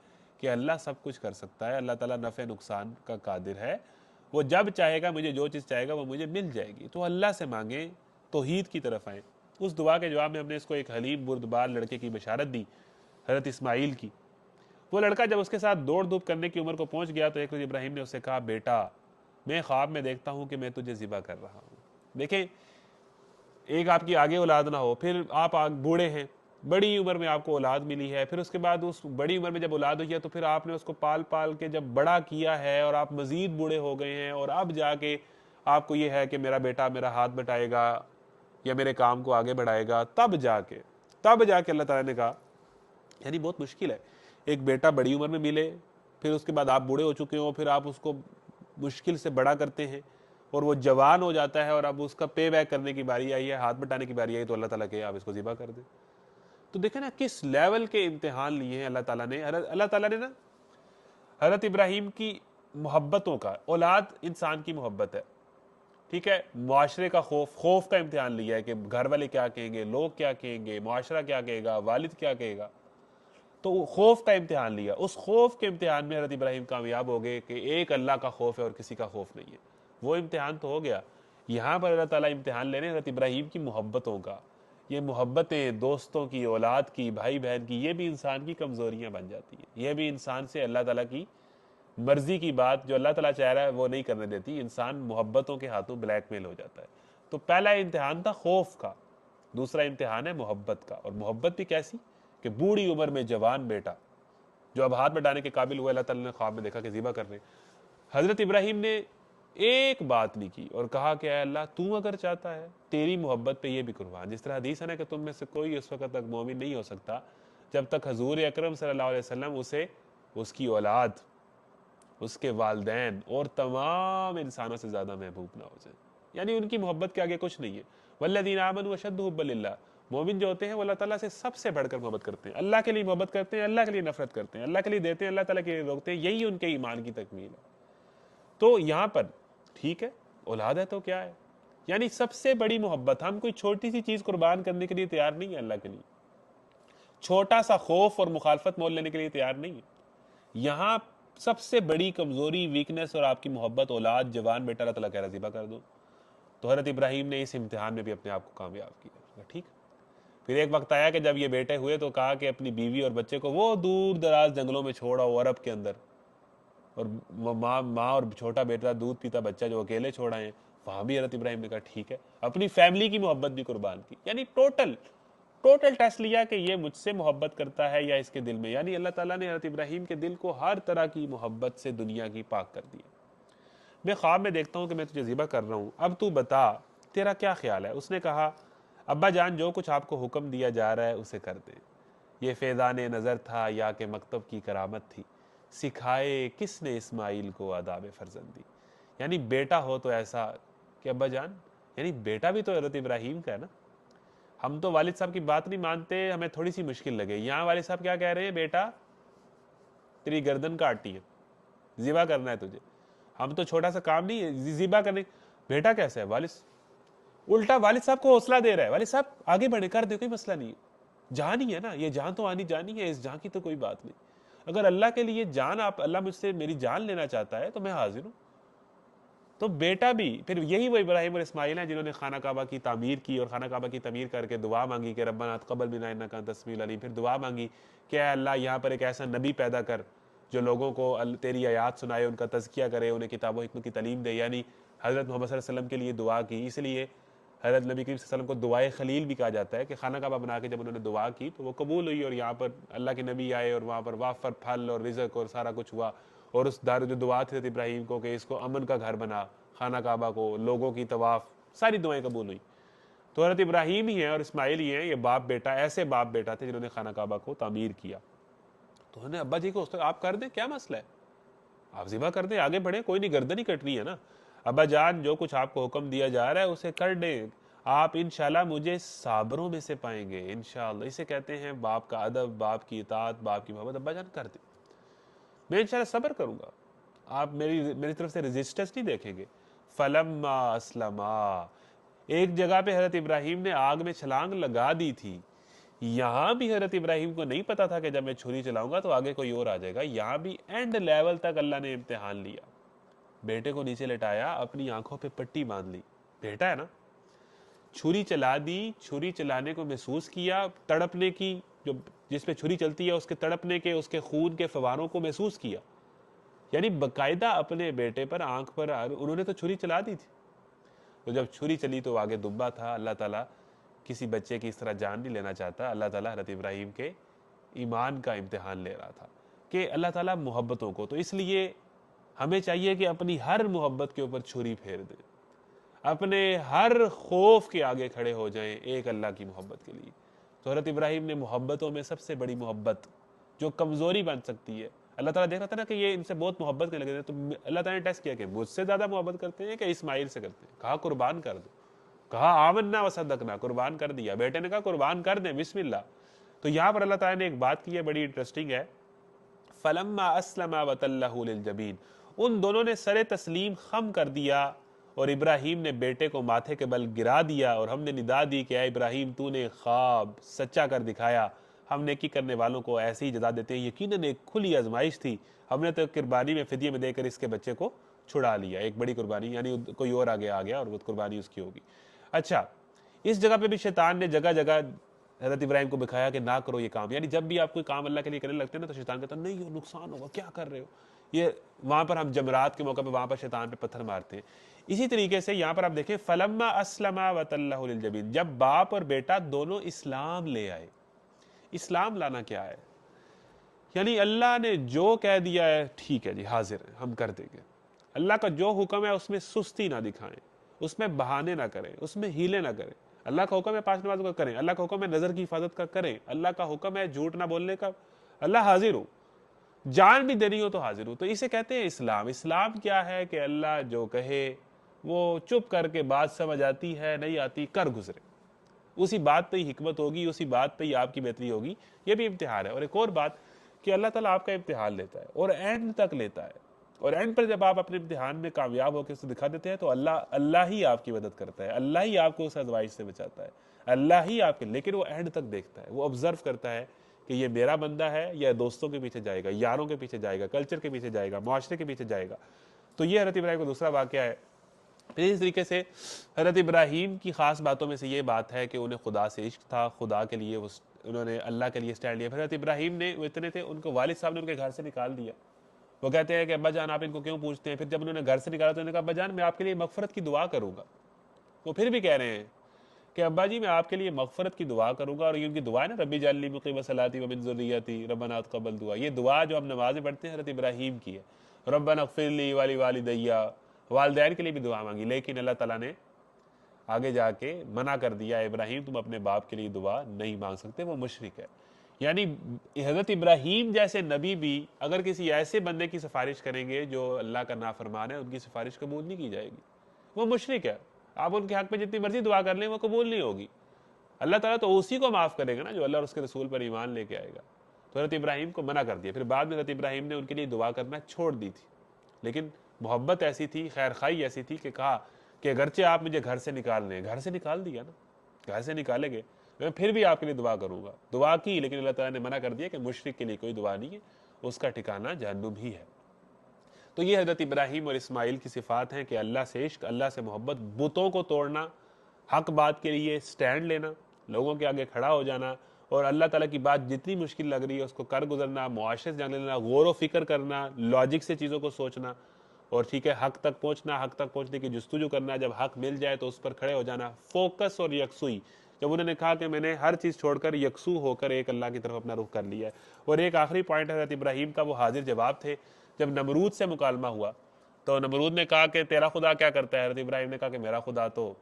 کہ اللہ سب کچھ کر سکتا ہے. اللہ تعالیٰ نفع نقصان کا قادر ہے. وہ جب چاہے گا, مجھے جو چیز چاہے گا وہ مجھے مل جائے گی. تو اللہ سے مانگیں, توحید کی طرف آئیں. اس دعا کے جواب میں ہم نے اس کو ایک حلیم بردبار لڑکے کی بشارت دی, حضرت اسماعیل کی. وہ لڑکا جب اس کے ساتھ دوڑ دھوپ کرنے کی عمر کو پہنچ گیا تو ایک روز ابراہیم نے اسے کہا, بیٹا میں خواب میں دیکھتا ہوں کہ میں تجھے ذبح کر رہا ہوں. دیکھیں ایک آپ کی آگے اولاد نہ ہو، پھر آپ بوڑھے ہیں، بڑی عمر میں آپ کو اولاد ملی ہے، پھر اس کے بعد اس بڑی عمر میں جب اولاد ہوئی ہے تو پھر آپ نے اس کو پال پال کے جب بڑا کیا ہے اور آپ مزید بوڑھے ہو گئے ہیں، اور اب جا کے آپ کو یہ ہے کہ میرا بیٹا میرا ہاتھ بٹائے گا یا میرے کام کو آگے بڑھائے گا، تب جا کے اللہ تعالیٰ نے کہا، یعنی بہت مشکل ہے ایک بیٹا بڑی عمر میں ملے، پھر اس کے بعد آپ بوڑھے ہو چکے ہو، پھر آپ اس کو مشکل سے بڑا کرتے ہیں اور وہ جوان ہو جاتا ہے اور اب اس کا پے بیک کرنے کی باری آئی ہے، ہاتھ بٹانے کی باری آئی، تو اللہ تعالیٰ کہ آپ اس کو ذبح کر دیں۔ تو دیکھیں نا کس لیول کے امتحان لیے ہیں اللہ تعالیٰ نے۔ اللہ تعالیٰ نے نا حضرت ابراہیم کی محبتوں کا، اولاد انسان کی محبت ہے، ٹھیک ہے، معاشرے کا خوف کا امتحان لیا ہے کہ گھر والے کیا کہیں گے، لوگ کیا کہیں گے، معاشرہ کیا کہے گا، والد کیا کہے گا، تو خوف کا امتحان لیا۔ اس خوف کے امتحان میں حضرت ابراہیم کامیاب ہو گئے کہ ایک اللہ کا خوف ہے اور کسی کا خوف نہیں ہے، وہ امتحان تو ہو گیا۔ یہاں پر اللہ تعالیٰ امتحان لے رہے ہیں حضرت ابراہیم کی محبتوں کا۔ یہ محبتیں دوستوں کی، اولاد کی، بھائی بہن کی، یہ بھی انسان کی کمزوریاں بن جاتی ہیں، یہ بھی انسان سے اللہ تعالیٰ کی مرضی کی بات جو اللہ تعالیٰ چاہ رہا ہے وہ نہیں کرنے دیتی، انسان محبتوں کے ہاتھوں بلیک میل ہو جاتا ہے۔ تو پہلا امتحان تھا خوف کا، دوسرا امتحان ہے محبت کا، اور محبت بھی کیسی کہ بوڑھی عمر میں جوان بیٹا جو اب ہاتھ بٹانے کے قابل ہوئے، اللہ تعالیٰ نے خواب میں دیکھا کہ ذبح کر رہے ہیں۔ حضرت ابراہیم نے ایک بات نہیں کی اور کہا کہ اے اللہ تو اگر چاہتا ہے تیری محبت پہ یہ بھی قربان۔ جس طرح حدیث ہے نا کہ تم میں سے کوئی اس وقت تک مومن نہیں ہو سکتا جب تک حضور اکرم صلی اللہ علیہ وسلم اسے، اس کی اولاد، اس کے والدین اور تمام انسانوں سے زیادہ محبوب نہ ہو جائے، یعنی ان کی محبت کے آگے کچھ نہیں ہے۔ والذین آمنوا اشد حبا للہ، مومن جو ہوتے ہیں وہ اللہ تعالیٰ سے سب سے بڑھ کر محبت کرتے ہیں، اللہ کے لیے محبت کرتے ہیں، اللہ کے لیے نفرت کرتے ہیں، اللہ کے لیے دیتے ہیں، اللہ تعالیٰ کے لیے روکتے ہیں، یہی ان کے ایمان کی تکمیل ہے۔ تو یہاں پر ٹھیک ہے اولاد ہے تو کیا ہے، یعنی سب سے بڑی محبت، ہم کوئی چھوٹی سی چیز قربان کرنے کے لیے تیار نہیں ہے اللہ کے لیے، چھوٹا سا خوف اور مخالفت مول لینے کے لیے تیار نہیں ہے۔ یہاں سب سے بڑی کمزوری، ویکنس اور آپ کی محبت، اولاد، جوان بیٹا، اللہ تعالیٰ کہہ رہا ذبح کر دو۔ تو حضرت ابراہیم نے اس امتحان میں بھی اپنے آپ کو کامیاب کیا، ٹھیک۔ پھر ایک وقت آیا کہ جب یہ بیٹے ہوئے تو کہا کہ اپنی بیوی اور بچے کو وہ دور دراز جنگلوں میں چھوڑا ہو عرب کے اندر، اور ماں اور چھوٹا بیٹا دودھ پیتا بچہ جو اکیلے چھوڑا ہیں، وہاں بھی حضرت ابراہیم نے کہا ٹھیک ہے، اپنی فیملی کی محبت بھی قربان کی، یعنی ٹوٹل ٹیسٹ لیا کہ یہ مجھ سے محبت کرتا ہے یا اس کے دل میں، یعنی اللہ تعالیٰ نے حضرت ابراہیم کے دل کو ہر طرح کی محبت سے دنیا کی پاک کر دیا۔ میں خواب میں دیکھتا ہوں کہ میں تجھے ذبح کر رہا ہوں، اب تو بتا تیرا کیا خیال ہے؟ اس نے کہا ابا جان جو کچھ آپ کو حکم دیا جا رہا ہے اسے کر دیں، یہ فیضان نظر تھا یا کہ مکتب کی کرامت تھی، سکھائے کس نے اسماعیل کو آداب فرزندی۔ یعنی بیٹا ہو تو ایسا کہ ابا جان، یعنی بیٹا بھی تو حضرت ابراہیم کا ہے نا، ہم تو والد صاحب کی بات نہیں مانتے، ہمیں تھوڑی سی مشکل لگے، یہاں والد صاحب کیا کہہ رہے ہیں، بیٹا تیری گردن کاٹی ہے، ذبح کرنا ہے تجھے، ہم تو چھوٹا سا کام نہیں ہے ذبح کرنے، بیٹا کیسا ہے، الٹا والد صاحب کو حوصلہ دے رہا ہے، والد صاحب آگے بڑھے، کر دے، کوئی مسئلہ نہیں ہے، جان ہی ہے نا، یہ جان تو آنی جانی ہے، اس جان کی تو کوئی بات نہیں، اگر اللہ کے لیے جان، اللہ مجھ سے میری جان لینا چاہتا ہے تو میں حاضر ہوں۔ تو بیٹا بھی پھر یہی وہ ابراہیم اور اسماعیل ہیں جنہوں نے خانہ کعبہ کی تعمیر کی، اور خانہ کعبہ کی تعمیر کر کے دعا مانگی کہ ربنا تقبل منا انک انت السمیع العلیم، پھر دعا مانگی کہ اے اللہ یہاں پر ایک ایسا نبی پیدا کر جو لوگوں کو تیری آیات سنائے، ان کا تزکیہ کرے، انہیں کتاب و حکمت کی تعلیم دے، یعنی حضرت محمد صلی اللہ علیہ وسلم کے لیے دعا کی۔ اس لیے حضرت نبی کریم صلی اللہ علیہ وسلم کو دعائے خلیل بھی کہا جاتا ہے کہ خانہ کعبہ بنا کے جب انہوں نے دعا کی تو وہ قبول ہوئی، اور یہاں پر اللہ کے نبی آئے اور وہاں پر وافر پھل اور رزق اور سارا کچھ ہوا، اور اس دار جو دعا تھی ابراہیم کو کہ اس کو امن کا گھر بنا، خانہ کعبہ کو، لوگوں کی طواف، ساری دعائیں قبول ہوئی۔ تو حضرت ابراہیم ہی ہیں اور اسماعیل ہی ہیں، یہ باپ بیٹا، ایسے باپ بیٹا تھے جنہوں نے خانہ کعبہ کو تعمیر کیا۔ تو انہوں نے ابا جی کو اس آپ کر دیں، کیا مسئلہ ہے، آپ ذبح کر دیں، آگے بڑھیں، کوئی نہیں، گردن ہی کٹنی ہے نا، ابا جان جو کچھ آپ کو حکم دیا جا رہا ہے اسے کر دیں، آپ انشاءاللہ مجھے صابروں میں سے پائیں گے انشاءاللہ۔ اسے کہتے ہیں باپ کا ادب، باپ کی اطاعت، باپ کی محبت۔ ابا جان کر دیں، میں انشاءاللہ صبر کروں گا، آپ میری طرف سے ریزسٹنس نہیں دیکھیں گے۔ فلما اسلما، ایک جگہ پہ حضرت ابراہیم نے آگ میں چھلانگ لگا دی تھی، یہاں بھی حضرت ابراہیم کو نہیں پتا تھا کہ جب میں چھری چلاؤں گا تو آگے کوئی اور آ جائے گا، یہاں بھی اینڈ لیول تک اللہ نے امتحان لیا۔ بیٹے کو نیچے لٹایا، اپنی آنکھوں پہ پٹی باندھ لی، بیٹا ہے نا، چھری چلا دی، چھری چلانے کو محسوس کیا، تڑپنے کی، جو جس پہ چھری چلتی ہے اس کے تڑپنے کے، اس کے خون کے فواروں کو محسوس کیا، یعنی باقاعدہ اپنے بیٹے پر، آنکھ پر انہوں نے تو چھری چلا دی تھی۔ تو جب چھری چلی تو آگے دبا تھا. اللہ تعالیٰ کسی بچے کی اس طرح جان نہیں لینا چاہتا. اللہ تعالیٰ حضرت ابراہیم کے ایمان کا امتحان لے رہا تھا کہ اللہ تعالیٰ محبتوں کو, تو اس لیے ہمیں چاہیے کہ اپنی ہر محبت کے اوپر چھری پھیر دیں, اپنے ہر خوف کے آگے کھڑے ہو جائیں ایک اللہ کی محبت کے لیے. تو حضرت ابراہیم نے محبتوں میں سب سے بڑی محبت جو کمزوری بن سکتی ہے, اللہ تعالیٰ دیکھ رہا تھا نا کہ یہ ان سے بہت محبت کرنے لگے تھے, تو اللہ تعالیٰ نے ٹیسٹ کیا کہ مجھ سے زیادہ محبت کرتے ہیں کہ اسماعیل سے کرتے ہیں. کہا قربان کر دو, کہا آمنا وصدقنا, قربان کر دیا. بیٹے نے کہا قربان کر دیں, بسم اللہ. تو یہاں پر اللہ تعالیٰ نے ایک بات کی ہے بڑی انٹرسٹنگ ہے, فلما اسلما وتلہ للجبین, ان دونوں نے سر تسلیم خم کر دیا اور ابراہیم نے بیٹے کو ماتھے کے بل گرا دیا, اور ہم نے ندا دی کہ اے ابراہیم تو نے خواب سچا کر دکھایا, ہم نیکی کرنے والوں کو ایسی ہی جزا دیتے ہیں. یقیناً ایک کھلی آزمائش تھی, ہم نے تو قربانی میں فدیے میں دے کر اس کے بچے کو چھڑا لیا, ایک بڑی قربانی, یعنی کوئی اور آگے آ گیا اور وہ قربانی اس کی ہوگی. اچھا, اس جگہ پہ بھی شیطان نے جگہ جگہ حضرت ابراہیم کو بکھایا کہ نہ کرو یہ کام, یعنی جب بھی آپ کوئی کام اللہ کے لیے کرنے لگتے ہیں نا تو شیطان کہتا ہے نہیں یہ نقصان ہوگا, کیا کر رہے ہو. یہ وہاں پر ہم جمرات کے موقع پہ وہاں پر شیطان پہ پتھر مارتے ہیں. اسی طریقے سے یہاں پر آپ دیکھیں فلما اسلما وتلہ للجبین, جب باپ اور بیٹا دونوں اسلام لے آئے. اسلام لانا کیا ہے, یعنی اللہ نے جو کہہ دیا ہے ٹھیک ہے جی حاضر ہیں ہم کر دیں گے. اللہ کا جو حکم ہے اس میں سستی نہ دکھائیں, اس میں بہانے نہ کریں, اس میں ہیلے نہ کریں. اللہ کا حکم ہے 5 نمازوں کا کریں, اللہ کا حکم ہے نظر کی حفاظت کا کریں, اللہ کا حکم ہے جھوٹ نہ بولنے کا, اللہ حاضر ہو, جان بھی دینی ہو تو حاضر ہو. تو اسے کہتے ہیں اسلام. اسلام کیا ہے کہ اللہ جو کہے وہ چپ کر کے بات سمجھ آتی ہے نہیں آتی کر گزرے, اسی بات پہ ہی حکمت ہوگی, اسی بات پہ ہی آپ کی بہتری ہوگی. یہ بھی امتحان ہے. اور ایک اور بات کہ اللہ تعالیٰ آپ کا امتحان لیتا ہے اور اینڈ تک لیتا ہے, اور اینڈ پر جب آپ اپنے امتحان میں کامیاب ہو کے اسے دکھا دیتے ہیں تو اللہ ہی آپ کی مدد کرتا ہے, اللہ ہی آپ کو اس آزمائش سے بچاتا ہے, اللہ ہی آپ کے, لیکن وہ اینڈ تک دیکھتا ہے, وہ آبزرو کرتا ہے کہ یہ میرا بندہ ہے یا دوستوں کے پیچھے جائے گا, یاروں کے پیچھے جائے گا, کلچر کے پیچھے جائے گا, معاشرے کے پیچھے جائے گا. تو یہ حضرت ابراہیم کا دوسرا واقعہ ہے. پھر اس طریقے سے حضرت ابراہیم کی خاص باتوں میں سے یہ بات ہے کہ انہیں خدا سے عشق تھا, خدا کے لیے انہوں نے اللہ کے لیے سٹینڈ لیا. پھر حضرت ابراہیم نے وہ اتنے تھے, ان کو والد صاحب نے ان کے گھر سے نکال دیا. وہ کہتے ہیں کہ ابا جان آپ ان کو کیوں پوچھتے ہیں. پھر جب انہوں نے گھر سے نکالا تو انہوں نے کہا ابا جان میں آپ کے لیے مغفرت کی دعا کروں گا. وہ پھر بھی کہہ رہے ہیں کہ ابا جی میں آپ کے لیے مغفرت کی دعا کروں گا, اور یہ ان کی دعا ہے نا ربی جعلنی مقیم الصلاۃ ومن ذریتی ربنا تقبل دعا. یہ دعا جو ہم نماز میں پڑھتے ہیں حضرت ابراہیم کی ہے, ربنا اغفر لی ولوالدی, والدین کے لیے بھی دعا مانگی. لیکن اللہ تعالیٰ نے آگے جا کے منع کر دیا, ابراہیم تم اپنے باپ کے لیے دعا نہیں مانگ سکتے, وہ مشرک ہے. یعنی حضرت ابراہیم جیسے نبی بھی اگر کسی ایسے بندے کی سفارش کریں گے جو اللہ کا نافرمان ہے, ان کی سفارش قبول نہیں کی جائے گی, وہ مشرک ہے. آپ ان کے حق میں جتنی مرضی دعا کر لیں وہ قبول نہیں ہوگی. اللہ تعالیٰ تو اسی کو معاف کرے گا نا جو اللہ اور اس کے رسول پر ایمان لے کے آئے گا. تو حضرت ابراہیم کو منع کر دیا. پھر بعد میں حضرت ابراہیم نے ان کے لیے دعا کرنا چھوڑ دی تھی, لیکن محبت ایسی تھی, خیر خواہی ایسی تھی کہ کہا کہ اگرچہ آپ مجھے گھر سے نکال لیں, گھر سے نکال دیا نا, گھر سے نکالیں گے میں پھر بھی آپ کے لیے دعا کروں گا. دعا کی, لیکن اللہ تعالیٰ نے منع کر دیا کہ مشرک کے لیے کوئی دعا نہیں ہے, اس کا ٹھکانہ جہنم ہی ہے. تو یہ حضرت ابراہیم اور اسماعیل کی صفات ہیں کہ اللہ سے عشق, اللہ سے محبت, بتوں کو توڑنا, حق بات کے لیے سٹینڈ لینا, لوگوں کے آگے کھڑا ہو جانا, اور اللہ تعالیٰ کی بات جتنی مشکل لگ رہی ہے اس کو کر گزرنا, معاشرے سے جان لینا, غور و فکر کرنا, لاجک سے چیزوں کو سوچنا, اور ٹھیک ہے حق تک پہنچنا, حق تک پہنچنے کی جستجو کرنا, جب حق مل جائے تو اس پر کھڑے ہو جانا, فوکس اور یکسوئی. جب انہوں نے کہا کہ میں نے ہر چیز چھوڑ کر یکسو ہو کر ایک اللہ کی طرف اپنا رخ کر لیا ہے. اور ایک آخری پوائنٹ حضرت ابراہیم کا, وہ حاضر جواب تھے. جب نمرود سے مکالمہ ہوا تو نمرود نے کہا کہ تیرا خدا کیا کرتا ہے. حضرت ابراہیم نے کہا کہ میرا خدا تو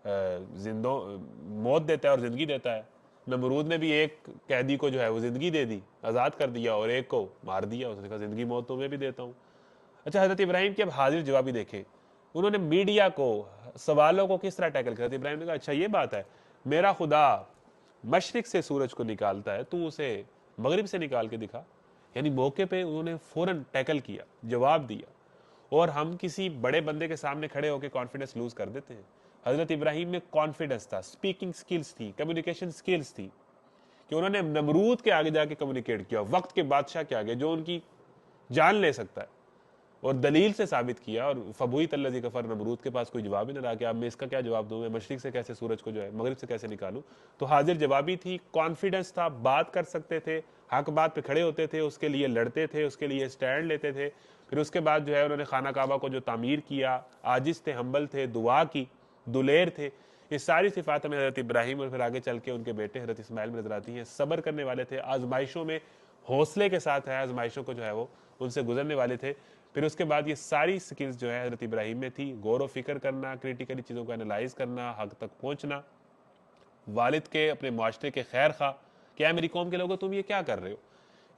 موت دیتا ہے اور زندگی دیتا ہے. نمرود نے بھی ایک قیدی کو جو ہے وہ زندگی دے دی, آزاد کر دیا, اور ایک کو مار دیا. اس نے کہا زندگی موت تو میں بھی دیتا ہوں. اچھا, حضرت ابراہیم کی اب حاضر جوابی دیکھیں. انہوں نے میڈیا کو, سوالوں کو کس طرح ٹیکل کیا. حضرت ابراہیم نے کہا اچھا یہ بات ہے, میرا خدا مشرق سے سورج کو نکالتا ہے, تو اسے مغرب سے نکال کے دکھا. یعنی موقع پہ انہوں نے فوراً ٹیکل کیا, جواب دیا. اور ہم کسی بڑے بندے کے سامنے کھڑے ہو کے کانفیڈنس لوز کر دیتے ہیں. حضرت ابراہیم میں کانفیڈنس تھا, سپیکنگ سکلز تھی, کمیونیکیشن سکلز تھی, کہ انہوں نے نمرود کے آگے جا کے کمیونیکیٹ کیا, وقت کے بادشاہ کے آگے جو ان کی جان لے سکتا ہے, اور دلیل سے ثابت کیا. اور فبویت الذی کفر, نمرود کے پاس کوئی جواب ہی نہ رہا کہ اب میں اس کا کیا جواب دوں, میں مشرق سے کیسے سورج کو جو ہے مغرب سے کیسے نکالوں. تو حاضر جوابی تھی, کانفیڈنس تھا, بات کر سکتے تھے, حق بات پہ کھڑے ہوتے تھے, اس کے لیے لڑتے تھے, اس کے لیے سٹینڈ لیتے تھے. پھر اس کے بعد جو ہے انہوں نے خانہ کعبہ کو جو تعمیر کیا, عاجز تھے, ہمبل تھے, دعا کی, دلیر تھے. یہ ساری صفات ہمیں حضرت ابراہیم اور پھر آگے چل کے ان کے بیٹے حضرت اسماعیل میں نظر آتی ہیں. صبر کرنے والے تھے, آزمائشوں میں حوصلے کے ساتھ ہے, آزمائشوں کو جو ہے وہ ان سے گزرنے والے تھے. پھر اس کے بعد یہ ساری سکلز جو ہے حضرت ابراہیم میں تھی, غور و فکر کرنا, کریٹیکلی چیزوں کو انالائز کرنا, حق تک پہنچنا, والد کے, اپنے معاشرے کے خیر خواہ, کیا میری قوم کے لوگوں تم یہ کیا کر رہے ہو,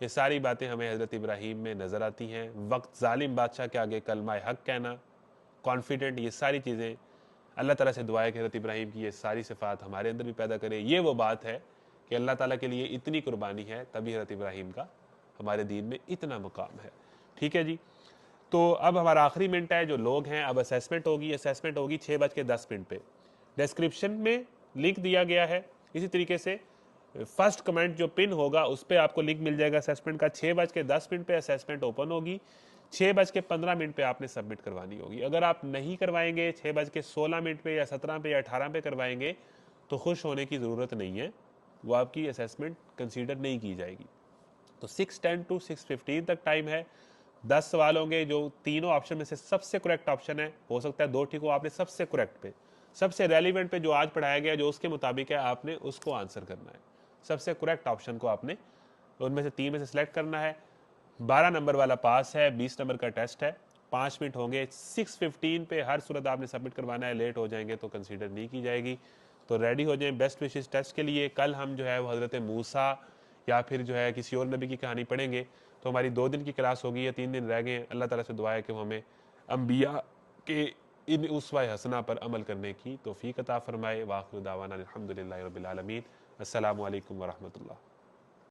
یہ ساری باتیں ہمیں حضرت ابراہیم میں نظر آتی ہیں. وقت ظالم بادشاہ کے آگے کلمہ حق کہنا, کانفیڈنٹ, یہ ساری چیزیں اللہ تعالیٰ سے دعا ہے کہ حضرت ابراہیم کی یہ ساری صفات ہمارے اندر بھی پیدا کرے. یہ وہ بات ہے کہ اللہ تعالیٰ کے لیے اتنی قربانی ہے, تبھی حضرت ابراہیم کا ہمارے دین میں اتنا مقام ہے. ٹھیک ہے جی, تو اب ہمارا آخری منٹ ہے جو لوگ ہیں. اب اسیسمنٹ ہوگی 6:10 پہ. ڈسکرپشن میں لنک دیا گیا ہے. اسی طریقے سے فرسٹ کمنٹ جو پن ہوگا اس پہ آپ کو لنک مل جائے گا اسیسمنٹ کا. 6:10 پہ اسیسمنٹ اوپن ہوگی. 6:15 پہ آپ نے سبمٹ کروانی ہوگی. اگر آپ نہیں کروائیں گے 6:16 پہ یا 17 پہ یا 18 پہ کروائیں گے تو خوش ہونے کی ضرورت نہیں ہے, وہ آپ کی اسیسمنٹ کنسیڈر نہیں کی جائے گی. تو 6:10 to 6:15 تک ٹائم ہے. 10 سوال ہوں گے جو تینوں آپشن میں سے سب سے کریکٹ آپشن ہے, ہو سکتا ہے 2 ٹھیک ہو, آپ نے سب سے کریکٹ پہ, سب سے ریلیونٹ پہ جو آج پڑھایا گیا جو اس کے مطابق ہے آپ نے اس کو آنسر کرنا ہے. سب سے کریکٹ آپشن کو آپ نے ان میں سے 3 میں سے سلیکٹ کرنا ہے. 12 نمبر والا پاس ہے, 20 نمبر کا ٹیسٹ ہے. 5 منٹ ہوں گے. 6:15 پہ ہر صورت آپ نے سبمٹ کروانا ہے, لیٹ ہو جائیں گے تو کنسیڈر نہیں کی جائے گی. تو ریڈی ہو جائیں, بیسٹ وشز ٹیسٹ کے لیے. کل ہم جو ہے وہ حضرت موسیٰ یا پھر جو ہے کسی اور نبی کی کہانی پڑھیں گے. تو ہماری 2 دن کی کلاس ہوگی یا 3 دن رہ گئے. اللہ تعالیٰ سے دعا ہے کہ وہ ہمیں انبیاء کے ان اسوہ حسنہ پر عمل کرنے کی توفیق عطا فرمائے. وآخر دعوانا الحمدللہ رب العالمین. السلام علیکم ورحمۃ اللہ.